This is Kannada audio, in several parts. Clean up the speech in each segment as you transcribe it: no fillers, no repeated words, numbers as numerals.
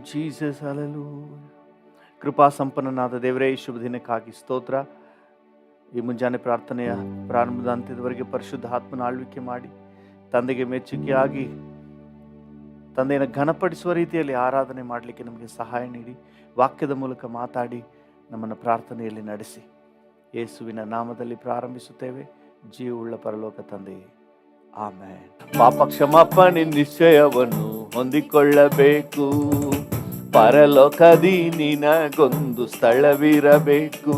Jesus hallelujah. ಕೃಪಾ ಸಂಪನ್ನನಾದ ದೇವರೇ, ಈ ಶುಭ ದಿನಕ್ಕಾಗಿ ಸ್ತೋತ್ರ. ಈ ಮುಂಜಾನೆ ಪ್ರಾರ್ಥನೆಯ ಪ್ರಾರಂಭದ ಅಂತ್ಯದವರೆಗೆ ಪರಿಶುದ್ಧ ಆತ್ಮನ ಆಳ್ವಿಕೆ ಮಾಡಿ ತಂದೆಗೆ ಮೆಚ್ಚುಗೆಯಾಗಿ ತಂದೆಯನ್ನು ಘನಪಡಿಸುವ ರೀತಿಯಲ್ಲಿ ಆರಾಧನೆ ಮಾಡಲಿಕ್ಕೆ ನಮಗೆ ಸಹಾಯ ನೀಡಿ, ವಾಕ್ಯದ ಮೂಲಕ ಮಾತಾಡಿ ನಮ್ಮನ್ನು ಪ್ರಾರ್ಥನೆಯಲ್ಲಿ ನಡೆಸಿ. ಯೇಸುವಿನ ನಾಮದಲ್ಲಿ ಪ್ರಾರಂಭಿಸುತ್ತೇವೆ. ಜೀವವುಳ್ಳ ಪರಲೋಕ ತಂದೆಯೇ, ಆಮೆನ್. ಪಾಪ ಕ್ಷಮಾಪಣೆ ನಿಶ್ಚಯವನ್ನು ಹೊಂದಿಕೊಳ್ಳಬೇಕು. ಪರಲೋಕದಿ ನಿನಗೊಂದು ಸ್ಥಳವಿರಬೇಕು.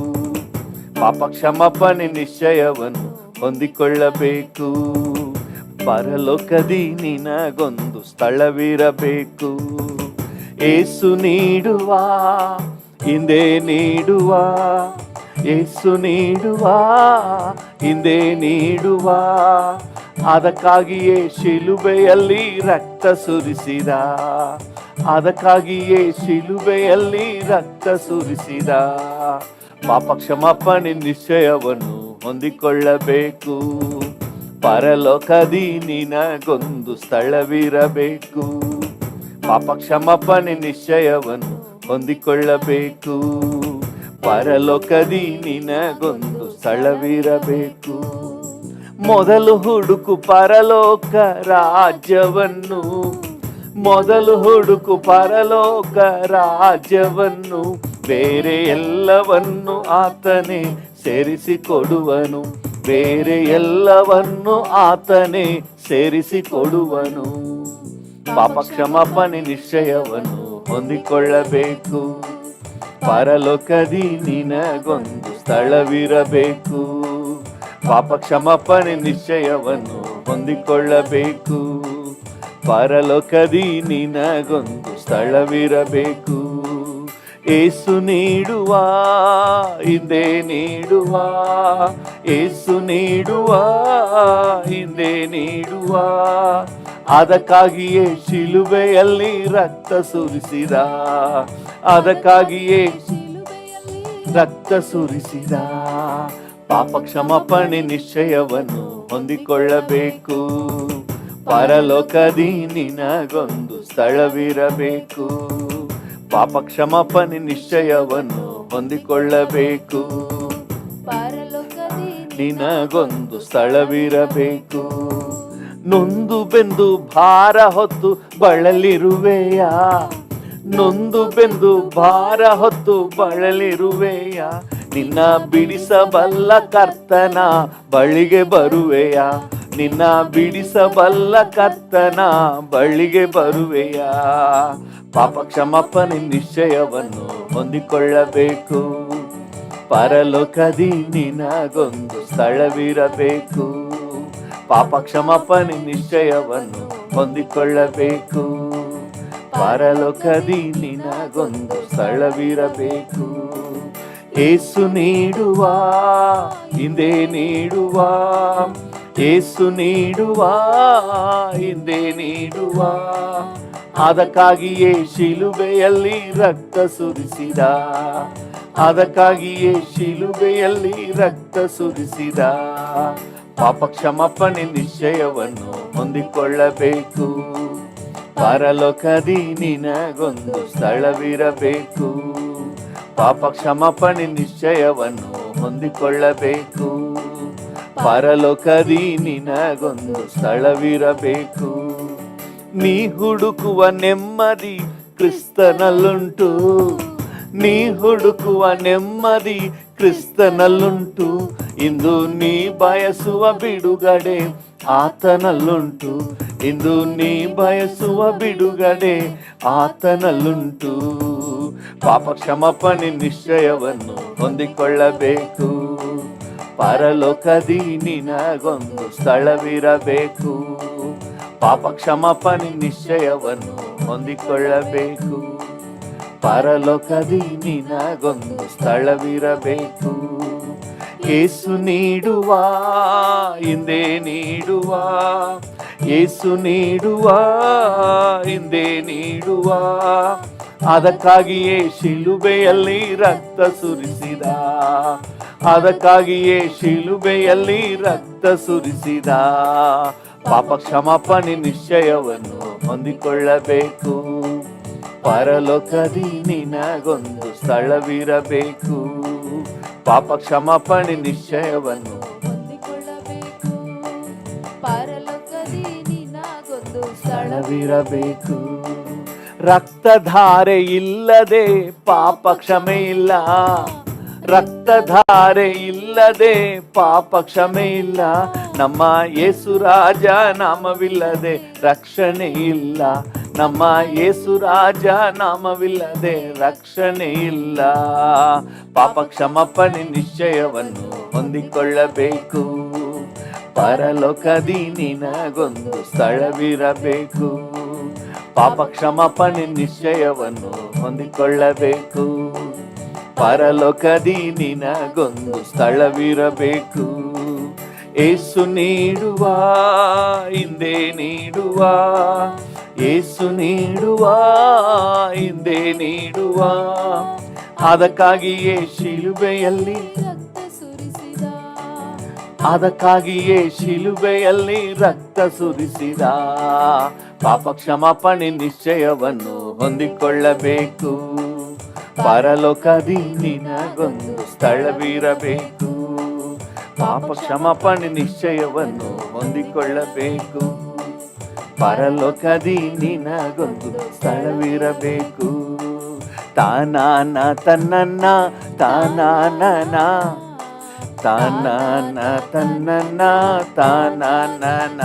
ಪಾಪ ಕ್ಷಮಾಪಣೆ ನಿಶ್ಚಯವನ್ನು ಹೊಂದಿಕೊಳ್ಳಬೇಕು. ಪರಲೋಕದಿ ನಿನಗೊಂದು ಸ್ಥಳವಿರಬೇಕು. ಏಸು ನೀಡುವ ಹಿಂದೆ ನೀಡುವ, ಏಸು ನೀಡುವ ಹಿಂದೆ ನೀಡುವ, ಅದಕ್ಕಾಗಿಯೇ ಶಿಲುಬೆಯಲ್ಲಿ ರಕ್ತ ಸುರಿಸಿದ, ಅದಕ್ಕಾಗಿಯೇ ಶಿಲುಬೆಯಲ್ಲಿ ರಕ್ತ ಸುರಿಸಿದ. ಪಾಪ ಕ್ಷಮಾಪಣೆ ನಿಶ್ಚಯವನ್ನು ಹೊಂದಿಕೊಳ್ಳಬೇಕು. ಪರಲೋಕದಿ ನಿನಗೊಂದು ಸ್ಥಳವಿರಬೇಕು. ಪಾಪ ಕ್ಷಮಾಪಣೆ ನಿಶ್ಚಯವನ್ನು ಹೊಂದಿಕೊಳ್ಳಬೇಕು. ಪರಲೋಕದಿ ನಿನಗೊಂದು ಸ್ಥಳವಿರಬೇಕು. ಮೊದಲು ಹುಡುಕು ಪರಲೋಕ ರಾಜ್ಯವನ್ನು, ಮೊದಲು ಹುಡುಕು ಪರಲೋಕ ರಾಜ್ಯವನ್ನು, ಬೇರೆ ಎಲ್ಲವನ್ನು ಆತನೇ ಸೇರಿಸಿಕೊಡುವನು, ಬೇರೆ ಎಲ್ಲವನ್ನು ಆತನೇ ಸೇರಿಸಿಕೊಡುವನು. ಪಾಪ ಕ್ಷಮಾಪಣೆ ನಿಶ್ಚಯವನ್ನು ಹೊಂದಿಕೊಳ್ಳಬೇಕು. ಪರಲೋಕದಿ ನಿನಗೊಂದು ಸ್ಥಳವಿರಬೇಕು. ಪಾಪ ಕ್ಷಮಾಪಣೆ ನಿಶ್ಚಯವನ್ನು ಹೊಂದಿಕೊಳ್ಳಬೇಕು. ಪರಲೋಕದಿ ನಿನಗೊಂದು ಸ್ಥಳವಿರಬೇಕು. ಏಸು ನೀಡುವ ಹಿಂದೆ ನೀಡುವ, ಏಸು ನೀಡುವ ಹಿಂದೆ ನೀಡುವ, ಅದಕ್ಕಾಗಿಯೇ ಶಿಲುಬೆಯಲ್ಲಿ ರಕ್ತ ಸುರಿಸಿದ, ಅದಕ್ಕಾಗಿಯೇ ರಕ್ತ ಸುರಿಸಿದ. ಪಾಪ ಕ್ಷಮಾಪಣೆ ನಿಶ್ಚಯವನ್ನು ಹೊಂದಿಕೊಳ್ಳಬೇಕು. ಪರಲೋಕದಿ ನಿನಗೊಂದು ಸ್ಥಳವಿರಬೇಕು. ಪಾಪ ಕ್ಷಮಾಪಣೆ ನಿಶ್ಚಯವನ್ನು ಹೊಂದಿಕೊಳ್ಳಬೇಕು. ಪರಲೋಕದಿ ನಿನಗೊಂದು ಸ್ಥಳವಿರಬೇಕು. ನೊಂದು ಬೆಂದು ಭಾರ ಹೊತ್ತು ಬಳಲಿರುವೆಯ, ನೊಂದು ಬೆಂದು ಭಾರ ಹೊತ್ತು ಬಳಲಿರುವೆಯ, ನಿನ್ನ ಬಿಡಿಸಬಲ್ಲ ಕರ್ತನ ಬಳಿಗೆ ಬರುವೆಯ, ನಿನ್ನ ಬಿಡಿಸಬಲ್ಲ ಕರ್ತನ ಬಳಿಗೆ ಬರುವೆಯ. ಪಾಪ ಕ್ಷಮಾಪಣೆ ನಿಶ್ಚಯವನ್ನು ಹೊಂದಿಕೊಳ್ಳಬೇಕು. ಪರಲೋಕದಿ ನಿನಗೊಂದು ಸ್ಥಳವಿರಬೇಕು. ಪಾಪ ಕ್ಷಮಾಪಣೆ ನಿಶ್ಚಯವನ್ನು ಹೊಂದಿಕೊಳ್ಳಬೇಕು. ಪರಲೋಕದಿ ನಿನಗೊಂದು ಸ್ಥಳವಿರಬೇಕು. ಏಸು ನೀಡುವ ಹಿಂದೆ ನೀಡುವ, ಏಸು ನೀಡುವ ಹಿಂದೆ ನೀಡುವ, ಅದಕ್ಕಾಗಿಯೇ ಶಿಲುಬೆಯಲ್ಲಿ ರಕ್ತ ಸುರಿಸಿದ, ಅದಕ್ಕಾಗಿಯೇ ಶಿಲುಬೆಯಲ್ಲಿ ರಕ್ತ ಸುರಿಸಿದ. ಪಾಪ ಕ್ಷಮಾಪಣೆ ನಿಶ್ಚಯವನ್ನು ಹೊಂದಿಕೊಳ್ಳಬೇಕು. ಪರಲೋಕದಿ ನಿನಗೊಂದು ಸ್ಥಳವಿರಬೇಕು. ಪಾಪ ಕ್ಷಮಾಪಣೆ ನಿಶ್ಚಯವನ್ನು ಹೊಂದಿಕೊಳ್ಳಬೇಕು. ಪರಲೋಕದಿ ನಿನಗೊಂದು ಸ್ಥಳವಿರಬೇಕು. ನೀ ಹುಡುಕುವ ನೆಮ್ಮದಿ ಕ್ರಿಸ್ತನಲ್ಲುಂಟು, ನೀ ಹುಡುಕುವ ನೆಮ್ಮದಿ ಕ್ರಿಸ್ತನಲ್ಲುಂಟು. ಇಂದು ನೀ ಬಯಸುವ ಬಿಡುಗಡೆ ಆತನಲ್ಲುಂಟು, ಇಂದು ನೀ ಬಯಸುವ ಬಿಡುಗಡೆ ಆತನಲ್ಲುಂಟು. ಪಾಪ ಕ್ಷಮಾಪಣೆ ನಿಶ್ಚಯವನ್ನು ಹೊಂದಿಕೊಳ್ಳಬೇಕು. ಪರಲೋಕದಿ ನಿನಗೊಂದು ಸ್ಥಳವಿರಬೇಕು. ಪಾಪ ಕ್ಷಮಾಪಣೆ ನಿಶ್ಚಯವನ್ನು ಹೊಂದಿಕೊಳ್ಳಬೇಕು. ಪರಲೋಕದಿ ನಿನಗೊಂದು ಸ್ಥಳವಿರಬೇಕು. ಏಸು ನೀಡುವ ಹಿಂದೆ ನೀಡುವ, ಏಸು ನೀಡುವ ಹಿಂದೆ ನೀಡುವ, ಅದಕ್ಕಾಗಿಯೇ ಶಿಲುಬೆಯಲ್ಲಿ ರಕ್ತ ಸುರಿಸಿದ, ಅದಕ್ಕಾಗಿಯೇ ಶಿಲುಬೆಯಲ್ಲಿ ರಕ್ತ ಸುರಿಸಿದ. ಪಾಪ ಕ್ಷಮಾಪಣೆ ನಿಶ್ಚಯವನ್ನು ಹೊಂದಿಕೊಳ್ಳಬೇಕು. ಪರಲೋಕದಿ ನಿನಗೊಂದು ಸ್ಥಳವಿರಬೇಕು. ಪಾಪ ಕ್ಷಮಾಪಣೆ ನಿಶ್ಚಯವನ್ನು ಹೊಂದಿಕೊಳ್ಳಬೇಕು. ಪರಲೋಕದಿ ನಿನಗೊಂದು ಸ್ಥಳವಿರಬೇಕು. ರಕ್ತಧಾರೆ ಇಲ್ಲದೆ ಪಾಪ ಕ್ಷಮೆ ಇಲ್ಲ. ರಕ್ತಧಾರೆ ಇಲ್ಲದೆ ಪಾಪ ಕ್ಷಮೆ ಇಲ್ಲ. ನಮ್ಮ ಯೇಸು ರಾಜ ನಾಮವಿಲ್ಲದೆ ರಕ್ಷಣೆ ಇಲ್ಲ. ನಮ್ಮ ಯೇಸು ರಾಜ ನಾಮವಿಲ್ಲದೆ ರಕ್ಷಣೆ ಇಲ್ಲ. ಪಾಪ ಕ್ಷಮಾಪಣೆ ನಿಶ್ಚಯವನ್ನು ಹೊಂದಿಕೊಳ್ಳಬೇಕು. ಪರಲೋಕದಿ ನಿನಗೊಂದು ಸ್ಥಳವಿರಬೇಕು. ಪಾಪ ಕ್ಷಮಾಪಣೆ ನಿಶ್ಚಯವನ್ನು ಹೊಂದಿಕೊಳ್ಳಬೇಕು. ಪರಲೋಕದಿ ನಿನಗೊಂದು ಸ್ಥಳವಿರಬೇಕು. ಏಸು ನೀಡುವ ಹಿಂದೆ ನೀಡುವ, ಏಸು ನೀಡುವ ಹಿಂದೆ ನೀಡುವ, ಅದಕ್ಕಾಗಿಯೇ ಶಿಲುಬೆಯಲ್ಲಿ ರಕ್ತ ಸುರಿಸಿದ, ಅದಕ್ಕಾಗಿಯೇ ಶಿಲುಬೆಯಲ್ಲಿ ರಕ್ತ ಸುರಿಸಿದ. ಪಾಪ ಕ್ಷಮಾಪಣೆ ನಿಶ್ಚಯವನ್ನು ಹೊಂದಿಕೊಳ್ಳಬೇಕು. ಪರಲೋಕದಿ ನಿನಗೊಂದು ಸ್ಥಳವಿರಬೇಕು. ಪಾಪ ಕ್ಷಮಾಪಣೆ ನಿಶ್ಚಯವನ್ನು ಹೊಂದಿಕೊಳ್ಳಬೇಕು. ಪರಲೋಕದಿ ನಿನಗೊಂದು ಸ್ಥಳವಿರಬೇಕು. ತಾನಾನ ತನ್ನನ್ನ ತಾನಾನನ, ತಾನಾನ ತನ್ನನ್ನ ತಾನಾನನ,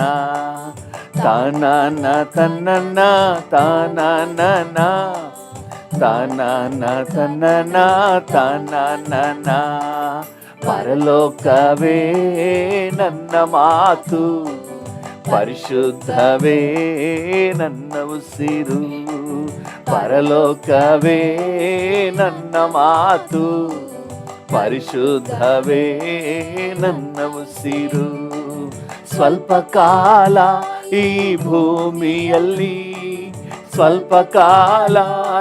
ತಾನಾನ ತನ್ನನ್ನ ತಾನಾನನ, ತಾನಾನ ತನ್ನನ ತಾನಾನನ. ಪರಲೋಕವೇ ನನ್ನ ಮಾತು, ಪರಿಶುದ್ಧವೇ ನನ್ನ ಉಸಿರು. ಪರಲೋಕವೇ ನನ್ನ ಮಾತು, ಪರಿಶುದ್ಧವೇ ನನ್ನ ಉಸಿರು. ಸ್ವಲ್ಪ ಕಾಲ ಈ ಭೂಮಿಯಲ್ಲಿ, ಸ್ವಲ್ಪ ಕಾಲ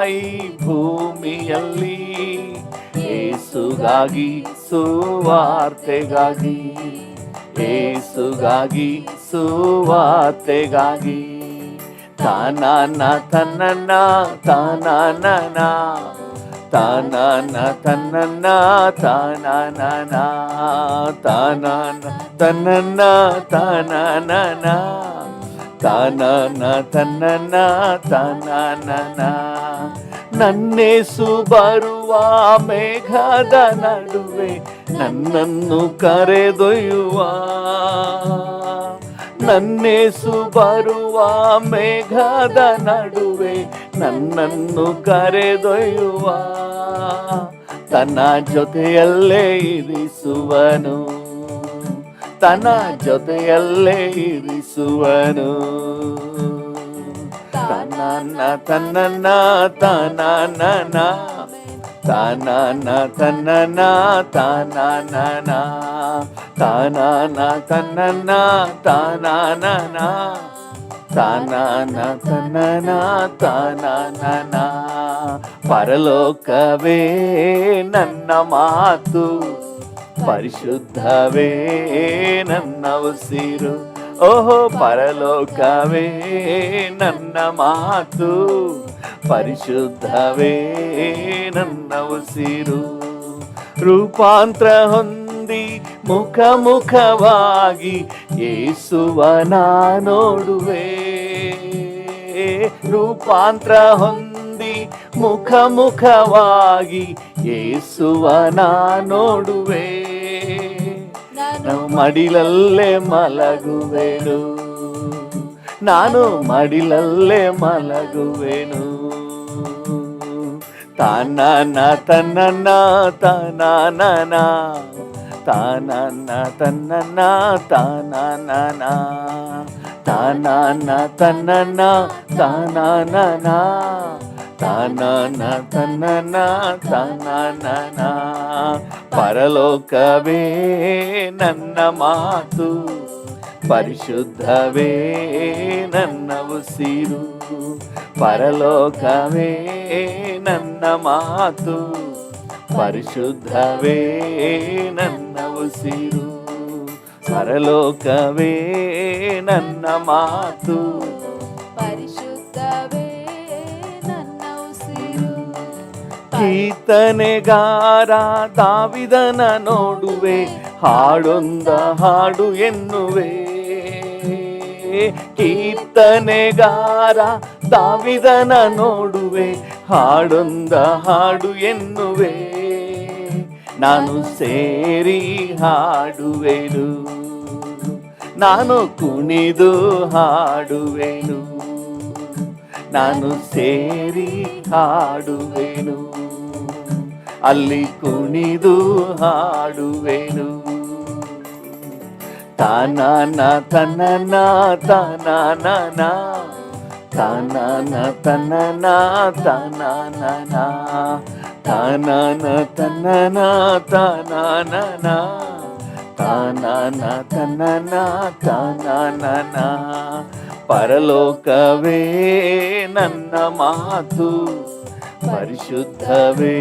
ಈ ಭೂಮಿಯಲ್ಲಿ, ಏಸುಗಾಗಿ ಸುವಾರ್ತೆಗಾಗಿ, ಏಸುಗಾಗಿ ಸುವಾರ್ತೆಗಾಗಿ. ತಾನಾನ ತನ್ನನ್ನ ತಾನಾನನ, ತಾನಾನ ತನ್ನನ್ನ ತಾನಾನನ, ತಾನಾನ ತನ್ನನ್ನ ತಾನಾನನ, ತಾನಾನ ತನ್ನನ್ನ ತಾನಾನನ. ನನ್ನೇಸು ಬರುವ ಮೇಘದ ನಡುವೆ ನನ್ನನ್ನು ಕರೆದೊಯ್ಯುವ, ನನ್ನೇಸು ಬರುವ ಮೇಘದ ನಡುವೆ ನನ್ನನ್ನು ಕರೆದೊಯ್ಯುವ. ತನ್ನ ಜೊತೆಯಲ್ಲೇ ಇರಿಸುವನು, ತನ್ನ ಜೊತೆಯಲ್ಲೇ ಇರಿಸುವನು. ತಾನಾನ ತನ್ನನ್ನ ತಾನಾನನ, ತಾನಾನ ತನ್ನನ್ನ ತಾನಾನನ, ತಾನಾನ ತನ್ನನ್ನ ತಾನಾನನ, ತಾನಾನ ತನ್ನನ ತಾನಾನನ. ಪರಲೋಕವೇ ನನ್ನ ಮಾತು, ಪರಿಶುದ್ಧವೇ ನನ್ನ ಉಸಿರು. ಓಹೋ ಪರಲೋಕವೇ ನನ್ನ ಮಾತು, ಪರಿಶುದ್ಧವೇ ನನ್ನ ಉಸಿರು. ರೂಪಾಂತರ ಹೊಂದಿ ಮುಖ ಮುಖವಾಗಿ ಯೇಸುವನ ನೋಡುವೆ. ರೂಪಾಂತರ ಹೊಂದಿ ಮುಖ ಮುಖವಾಗಿ ಯೇಸುವನ ನೋಡುವೆ. ನಾನು ಮಡಿಲಲ್ಲೇ ಮಲಗುವೆನು, ನಾನು ಮಡಿಲಲ್ಲೇ ಮಲಗುವೆನು. ತಾನಾನ ತನ್ನನ್ನ ತಾನಾನನ, ತಾನಾನ ತನ್ನನ್ನ ತಾನಾನನ, ತಾನಾನ ತನ್ನನ್ನ ತಾನಾನನ, ತಾನಾನ ತನ್ನನ್ನ ತಾನಾನನ. ಪರಲೋಕವೇ ನನ್ನ ಮಾತು, ಪರಿಶುದ್ಧವೇ ನನ್ನ ಉಸಿರು. ಪರಲೋಕವೇ ನನ್ನ ಮಾತು, ಪರಿಶುದ್ಧವೇ ನನ್ನ ಉಸಿರು. ಪರಲೋಕವೇ ನನ್ನ ಮಾತು, ಪರಿಶುದ್ಧವೇ ನನ್ನ ಕೀರ್ತನೆಗಾರ ದಾವಿದನ ನೋಡುವೆ, ಹಾಡೊಂದ ಹಾಡು ಎನ್ನುವೆ. ಕೀರ್ತನೆಗಾರ ದಾವಿದನ ನೋಡುವೆ, ಹಾಡೊಂದ ಹಾಡು ಎನ್ನುವೆ. ನಾನು ಸೇರಿ ಹಾಡುವೆನು, ನಾನು ಕುಣಿದು ಹಾಡುವೆನು, ನಾನು ಸೇರಿ ಹಾಡುವೆನು, ಅಲ್ಲಿ ಕುಣಿದು ಹಾಡುವೆನು. ತಾನಾನ ತನನ ತಾನಾನ ತಾನಾನ ತನನ ತಾನಾನ ತಾನಾನ ತನನ ತಾನಾನ ತಾನಾನ ತನನ ತಾನಾನ. ಪರಲೋಕವೇ ನನ್ನ ಮಾತು, ಪರಿಶುದ್ಧವೇ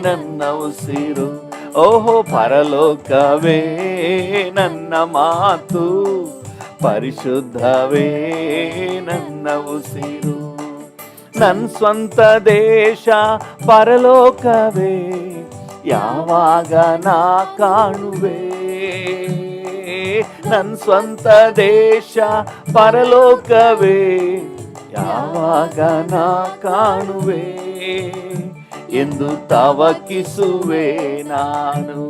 ನನ್ನ ಉಸಿರು. ಓಹೋ ಪರಲೋಕವೇ ನನ್ನ ಮಾತು, ಪರಿಶುದ್ಧವೇ ನನ್ನ ಉಸಿರು. ನನ್ನ ಸ್ವಂತ ದೇಶ ಪರಲೋಕವೇ, ಯಾವಾಗ ನಾ ಕಾಣುವೆ. ನನ್ನ ಸ್ವಂತ ದೇಶ ಪರಲೋಕವೇ, ಯಾವಾಗ ನಾ ಕಾಣುವೆ ಎಂದು ತವಕಿಸುವೆ ನಾನು,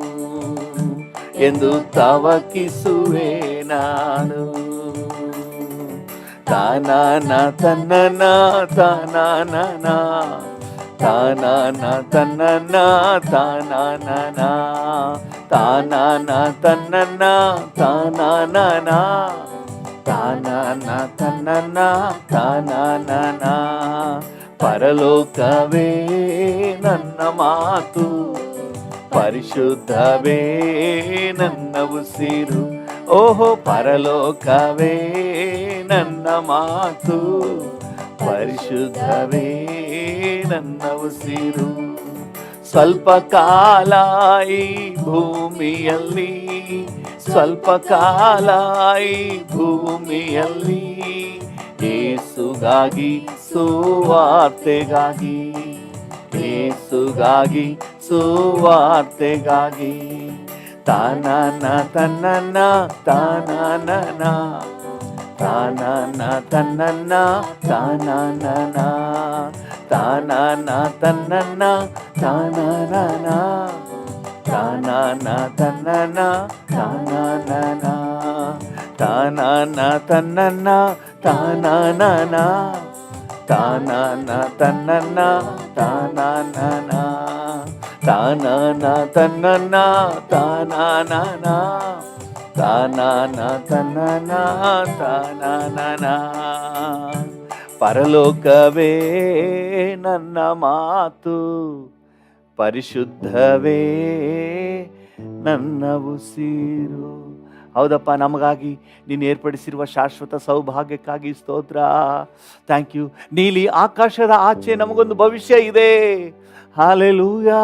ಎಂದು ತವಕಿಸುವೆ ನಾನು. ತಾನಾನ ತನ್ನನ ತಾನಾನ ತಾನಾನ ತನ್ನನ ತಾನಾನ ತಾನಾನ ತನ್ನನ ತಾನಾನ ತಾನಾನ ತನ್ನನ ತಾನಾನ. ಪರಲೋಕವೇ ನನ್ನ ಮಾತು, ಪರಿಶುದ್ಧವೇ ನನ್ನ ಉಸಿರು. ಓಹೋ ಪರಲೋಕವೇ ನನ್ನ ಮಾತು, ಪರಿಶುದ್ಧವೇ ನನ್ನ ಉಸಿರು. ಸ್ವಲ್ಪ ಕಾಲ ಈ ಭೂಮಿಯಲ್ಲಿ, ಸ್ವಲ್ಪ ಕಾಲ ಈ ಭೂಮಿಯಲ್ಲಿ, ಯೇಸುಗಾಗಿ ಸುವಾರ್ತೆಗಾಗಿ, ಯೇಸುಗಾಗಿ ಸುವಾರ್ತೆಗಾಗಿ. ತಾನಾನ ತನ್ನನ ತಾನಾನ ತಾನಾನ ತನ್ನನ ತಾನಾನ ತಾನಾನ ತನ್ನನ ತಾನಾನ ತಾನಾನ ತನ್ನನ ತಾನಾನ ತಾನಾನ ತನ್ನನ ತಾನಾನ ತಾನಾನ ತನ್ನನ ತಾನಾನ ತಾನಾನ ತನ್ನನ ತಾನಾನ ತಾನಾನ ತನ್ನನ ತಾನಾನ. ಪರಲೋಕವೇ ನನ್ನ ಮಾತು, ಪರಿಶುದ್ಧವೇ ನನ್ನ ಉಸಿರು. ಹೌದಪ್ಪ, ನಮಗಾಗಿ ನೀನು ಏರ್ಪಡಿಸಿರುವ ಶಾಶ್ವತ ಸೌಭಾಗ್ಯಕ್ಕಾಗಿ ಸ್ತೋತ್ರ. Thank you. ನೀಲಿ ಆಕಾಶದ ಆಚೆ ನಮಗೊಂದು ಭವಿಷ್ಯ ಇದೆ. ಹಾಲೆಲೂಯಾ.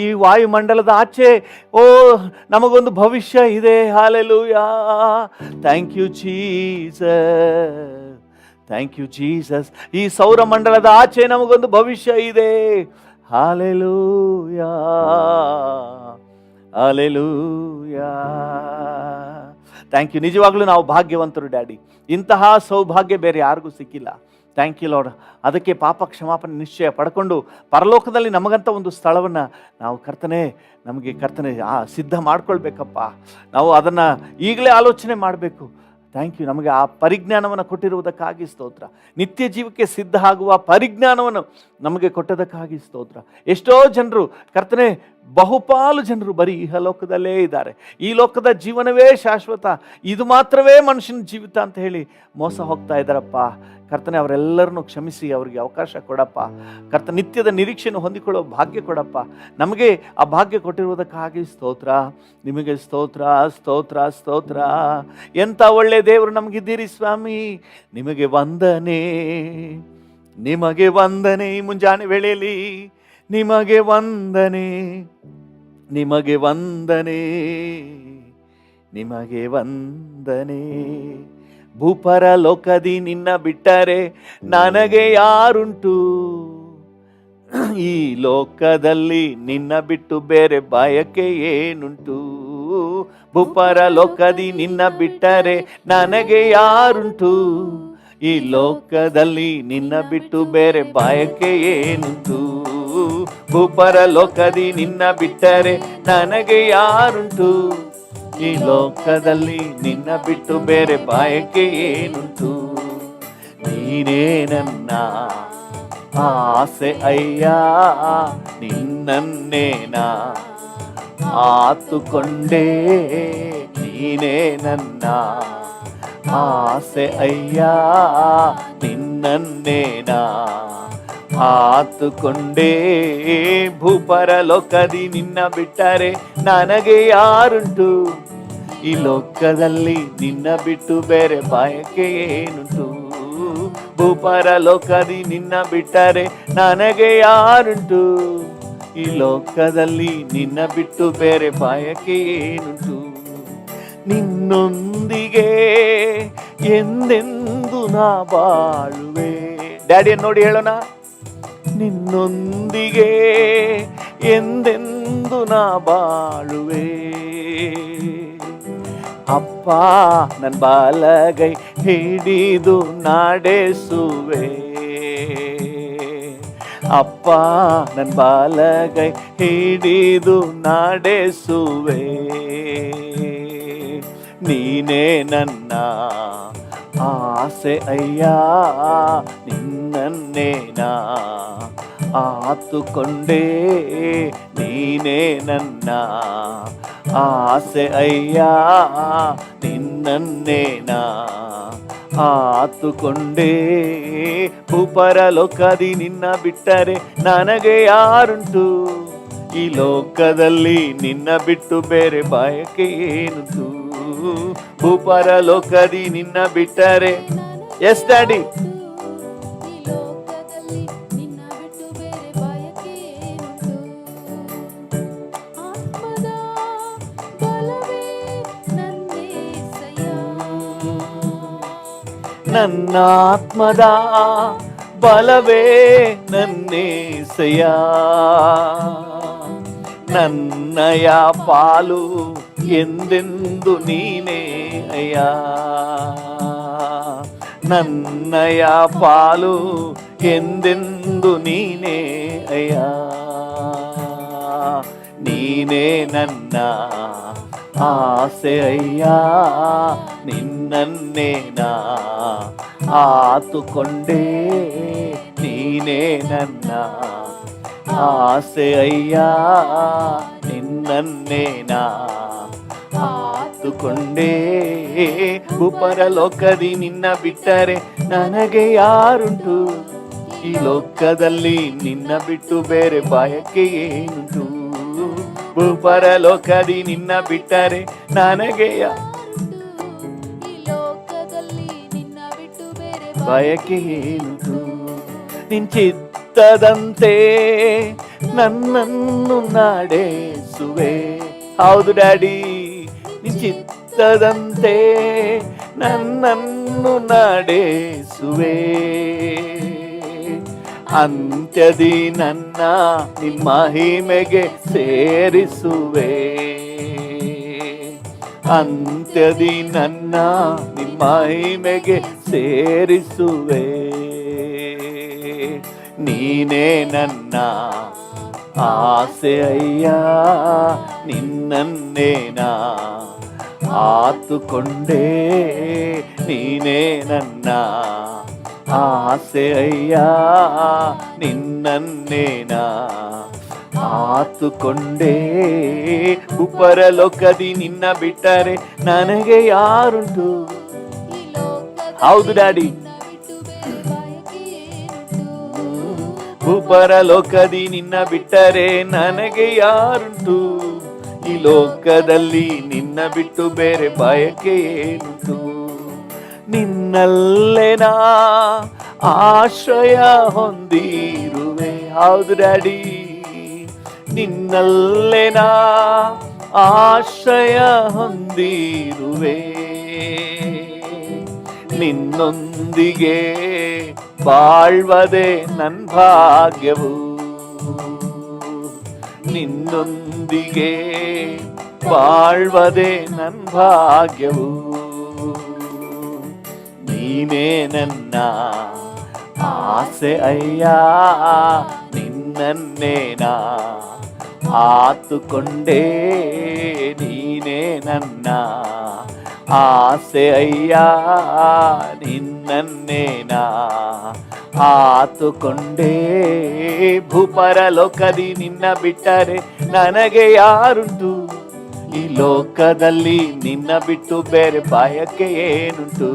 ಈ ವಾಯುಮಂಡಲದ ಆಚೆ ನಮಗೊಂದು ಭವಿಷ್ಯ ಇದೆ. Hallelujah. Thank you Jesus, thank you Jesus. ಈ ಸೌರಮಂಡಲದ ಆಚೆ ನಮಗೊಂದು ಭವಿಷ್ಯ ಇದೆ. Hallelujah, hallelujah. Thank you. ನಿಜವಾಗ್ಲೂ ನಾವು ಭಾಗ್ಯವಂತರು ಡ್ಯಾಡಿ. ಇಂತಹ ಸೌಭಾಗ್ಯ ಬೇರೆ ಯಾರಿಗೂ ಸಿಕ್ಕಿಲ್ಲ. Thank you lord. ಅದಕ್ಕೆ ಪಾಪ ಕ್ಷಮಾಪಣೆ ನಿಶ್ಚಯ ಪಡ್ಕೊಂಡು ಪರಲೋಕದಲ್ಲಿ ನಮಗಂತ ಒಂದು ಸ್ಥಳವನ್ನು ನಾವು ನಮಗೆ ಸಿದ್ಧ ಮಾಡ್ಕೊಳ್ಬೇಕಪ್ಪ. ನಾವು ಅದನ್ನು ಈಗಲೇ ಆಲೋಚನೆ ಮಾಡಬೇಕು. Thank you. ನಮಗೆ ಆ ಪರಿಜ್ಞಾನವನ್ನು ಕೊಟ್ಟಿರುವುದಕ್ಕಾಗಿ ಸ್ತೋತ್ರ. ನಿತ್ಯ ಜೀವಕ್ಕೆ ಸಿದ್ಧ ಆಗುವ ಪರಿಜ್ಞಾನವನ್ನು ನಮಗೆ ಕೊಟ್ಟದಕ್ಕಾಗಿ ಸ್ತೋತ್ರ. ಎಷ್ಟೋ ಜನರು ಕರ್ತನೆ, ಬಹುಪಾಲು ಜನರು ಬರೀ ಇಹಲೋಕದಲ್ಲೇ ಇದ್ದಾರೆ. ಈ ಲೋಕದ ಜೀವನವೇ ಶಾಶ್ವತ, ಇದು ಮಾತ್ರವೇ ಮನುಷ್ಯನ ಜೀವಿತ ಅಂತ ಹೇಳಿ ಮೋಸ ಹೋಗ್ತಾ ಇದ್ದಾರಪ್ಪ. ಕರ್ತನೆ, ಅವರೆಲ್ಲರನ್ನು ಕ್ಷಮಿಸಿ ಅವರಿಗೆ ಅವಕಾಶ ಕೊಡಪ್ಪ. ನಿತ್ಯದ ನಿರೀಕ್ಷೆಯನ್ನು ಹೊಂದಿಕೊಳ್ಳೋ ಭಾಗ್ಯ ಕೊಡಪ್ಪ. ನಮಗೆ ಆ ಭಾಗ್ಯ ಕೊಟ್ಟಿರುವುದಕ್ಕಾಗಿ ಸ್ತೋತ್ರ. ನಿಮಗೆ ಸ್ತೋತ್ರ, ಸ್ತೋತ್ರ, ಸ್ತೋತ್ರ. ಎಂಥ ಒಳ್ಳೆ ದೇವರು ನಮಗಿದ್ದೀರಿ ಸ್ವಾಮಿ. ನಿಮಗೆ ವಂದನೆ, ನಿಮಗೆ ವಂದನೆ. ಈ ಮುಂಜಾನೆ ವೇಳೆಯಲ್ಲಿ ನಿಮಗೆ ವಂದನೆ, ನಿಮಗೆ ವಂದನೆ, ನಿಮಗೆ ವಂದನೆ. ಭೂಪರ ಲೋಕದಿ ನಿನ್ನ ಬಿಟ್ಟರೆ ನನಗೆ ಯಾರುಂಟು? ಈ ಲೋಕದಲ್ಲಿ ನಿನ್ನ ಬಿಟ್ಟು ಬೇರೆ ಬಯಕೆ ಏನುಂಟು? ಭೂಪರ ಲೋಕದಿ ನಿನ್ನ ಬಿಟ್ಟರೆ ನನಗೆ ಯಾರುಂಟು? ಈ ಲೋಕದಲ್ಲಿ ನಿನ್ನ ಬಿಟ್ಟು ಬೇರೆ ಬಯಕೆ ಏನುಂಟು? ಭೂಪರ ಲೋಕದಿ ನಿನ್ನ ಬಿಟ್ಟರೆ ನನಗೆ ಯಾರುಂಟು? ಈ ಲೋಕದಲ್ಲಿ ನಿನ್ನ ಬಿಟ್ಟು ಬೇರೆ ಬಯಕೆ ಏನುಂಟು? ನೀನೇ ನನ್ನ ಆಸೆ ಅಯ್ಯ, ನಿನ್ನನ್ನೇನಾ ಆತುಕೊಂಡೇ. ನೀನೇ ನನ್ನ ಆಸೆ ಅಯ್ಯ, ನಿನ್ನನ್ನೇನಾ ಆತುಕೊಂಡೇ. ಭೂಪರ ಲೋಕದಿ ನಿನ್ನ ಬಿಟ್ಟರೆ ನನಗೆ ಯಾರುಂಟು? ಈ ಲೋಕದಲ್ಲಿ ನಿನ್ನ ಬಿಟ್ಟು ಬೇರೆ ಬಯಕೆ ಏನುಂಟು? ಭೂಪರ ಲೋಕದಿ ನಿನ್ನ ಬಿಟ್ಟರೆ ನನಗೆ ಯಾರುಂಟು? ಈ ಲೋಕದಲ್ಲಿ ನಿನ್ನ ಬಿಟ್ಟು ಬೇರೆ ಬಯಕೆ ಏನುಂಟು? ನಿನ್ನೊಂದಿಗೆ ಎಂದೆಂದು ನಾ ಬಾಳುವೆ. ಡ್ಯಾಡಿಯನ್ನು ನೋಡಿ ಹೇಳೋಣ. ನಿನ್ನೊಂದಿಗೆ ಎಂದೆಂದು ನಾ ಬಾಳುವೆ. ಅಪ್ಪ ನನ್ನ ಬಾಲಗೈ ಹಿಡಿದು ನಡೆಸುವೆ. ಅಪ್ಪ ನನ್ನ ಬಾಲಗೈ ಹಿಡಿದು ನಡೆಸುವೆ. ನೀನೇ ನನ್ನ ಆಸೆ ಅಯ್ಯ, ನಿನ್ನನ್ನೇನಾ ಆತುಕೊಂಡೇ. ನೀನೇ ನನ್ನ ಆಸೆ ಅಯ್ಯ, ನಿನ್ನನ್ನೇನಾ ಆತುಕೊಂಡೇ. ಭೂಪರ ಲೋಕದಿ ನಿನ್ನ ಬಿಟ್ಟರೆ ನನಗೆ ಯಾರುಂಟು? ಈ ಲೋಕದಲ್ಲಿ ನಿನ್ನ ಬಿಟ್ಟು ಬೇರೆ ಬಯಕೆ ಏನುಂಟು? ಭೂಪರ ಲೋಕದಿ ನಿನ್ನ ಬಿಟ್ಟರೆ. Yes daddy. ಈ ಲೋಕದಲ್ಲಿ ನಿನ್ನ ಬಿಟ್ಟು ಬೇರೆ ಬಯಕೆ ಏನುಂಟು? ಆತ್ಮದ ಬಲವೇ ನನ್ನೇಸಯ್ಯ, ನನ್ನ ಆತ್ಮದ ಬಲವೇ ನನ್ನೇಸಯ್ಯ. ನನ್ನಯ ಪಾಲು ಎಂದೆಂದು ನೀನೇ ಅಯ್ಯ. ನನ್ನಯ ಪಾಲು ಎಂದೆಂದು ನೀನೇ ಅಯ್ಯ. ನೀನೇ ನನ್ನ ಆಸೆ ಅಯ್ಯ, ನಿನ್ನನ್ನೇನಾ ಆತುಕೊಂಡೇ. ನೀನೇ ನನ್ನ ಆಸೆ ಅಯ್ಯ, ನಿನ್ನನ್ನೇನಾ ಆತುಕೊಂಡೇ. ಭೂಪರ ಲೋಕದಿ ನಿನ್ನ ಬಿಟ್ಟರೆ ನನಗೆ ಯಾರುಂಟು? ಈ ಲೋಕದಲ್ಲಿ ನಿನ್ನ ಬಿಟ್ಟು ಬೇರೆ ಬಯಕೆ ಏನುಂಟು? ಭೂಪರ ಲೋಕದಿ ನಿನ್ನ ಬಿಟ್ಟರೆ ನನಗೆ ಈ ಲೋಕದಲ್ಲಿ ನಿನ್ನ ಬಿಟ್ಟು ಬೇರೆ ಬಯಕೆ ಏನುಂಟು? ನಿನ್ ಚಿತ್ತದಂತೆ ನನ್ನನ್ನು ನಡೆಸುವೆ. ಹೌದು ಡ್ಯಾಡಿ, ನಿನ್ ಚಿತ್ತದಂತೆ ನನ್ನನ್ನು ನಡೆಸುವೆ. ಅಂತ್ಯದಿ ನನ್ನ ನಿನ್ನ ಮಹಿಮೆಗೆ ಸೇರಿಸುವೆ. ಅಂತ್ಯದಿ ನನ್ನ ನಿನ್ನ ಮಹಿಮೆಗೆ ಸೇರಿಸುವೆ. ನೀನೇ ನನ್ನ ಆಸೆ ಅಯ್ಯ, ನಿನ್ನನ್ನೇನಾ ಆತುಕೊಂಡೇ. ನೀನೇ ನನ್ನ ಆಸೆ ಅಯ್ಯ, ನಿನ್ನನ್ನೇನಾ ಆತುಕೊಂಡೇ. ಭೂಪರ ಲೋಕದಿ ನಿನ್ನ ಬಿಟ್ಟರೆ ನನಗೆ ಯಾರುಂಟು? ಈ ಲೋಕದಲ್ಲಿ ಹೌದು ಡ್ಯಾಡಿ. ನಿನ್ನ ಬಿಟ್ಟು ಬೇರೆ ಬಯಕೆ ಏನುಂಟು? ಭೂಪರ ಲೋಕದಿ ನಿನ್ನ ಬಿಟ್ಟರೆ ನನಗೆ ಯಾರುಂಟು? ಈ ಲೋಕದಲ್ಲಿ ನಿನ್ನ ಬಿಟ್ಟು ಬೇರೆ ಬಯಕೆ ಏನುಂಟು? ನಿನ್ನಲ್ಲೇನಾ ಆಶ್ರಯ ಹೊಂದಿರುವೆ. ಹೌದು ಡ್ಯಾಡಿ, ನಿನ್ನಲ್ಲೇನಾ ಆಶ್ರಯ ಹೊಂದಿರುವೆ. ನಿನ್ನೊಂದಿಗೆ ಬಾಳ್ವದೆ ನನ್ನ ಭಾಗ್ಯವು. ನಿನ್ನೊಂದಿಗೆ ಬಾಳ್ವದೆ ನನ್ ಭಾಗ್ಯವು. ನೀನೇ ನನ್ನ ಆಸೆ ಅಯ್ಯ, ನಿನ್ನನ್ನೇನಾ ಆತುಕೊಂಡೇ. ನೀನೇ ನನ್ನ ಆಸೆ ಅಯ್ಯ, ನಿನ್ನನ್ನೇನಾ ಆತುಕೊಂಡೇ. ಭೂಪರಲೋಕದಿ ನಿನ್ನ ಬಿಟ್ಟರೆ ನನಗೆ ಯಾರುಂಟು, ಈ ಲೋಕದಲ್ಲಿ ನಿನ್ನ ಬಿಟ್ಟು ಬೇರೆ ಬಯಕೆ ಏನುಂಟು.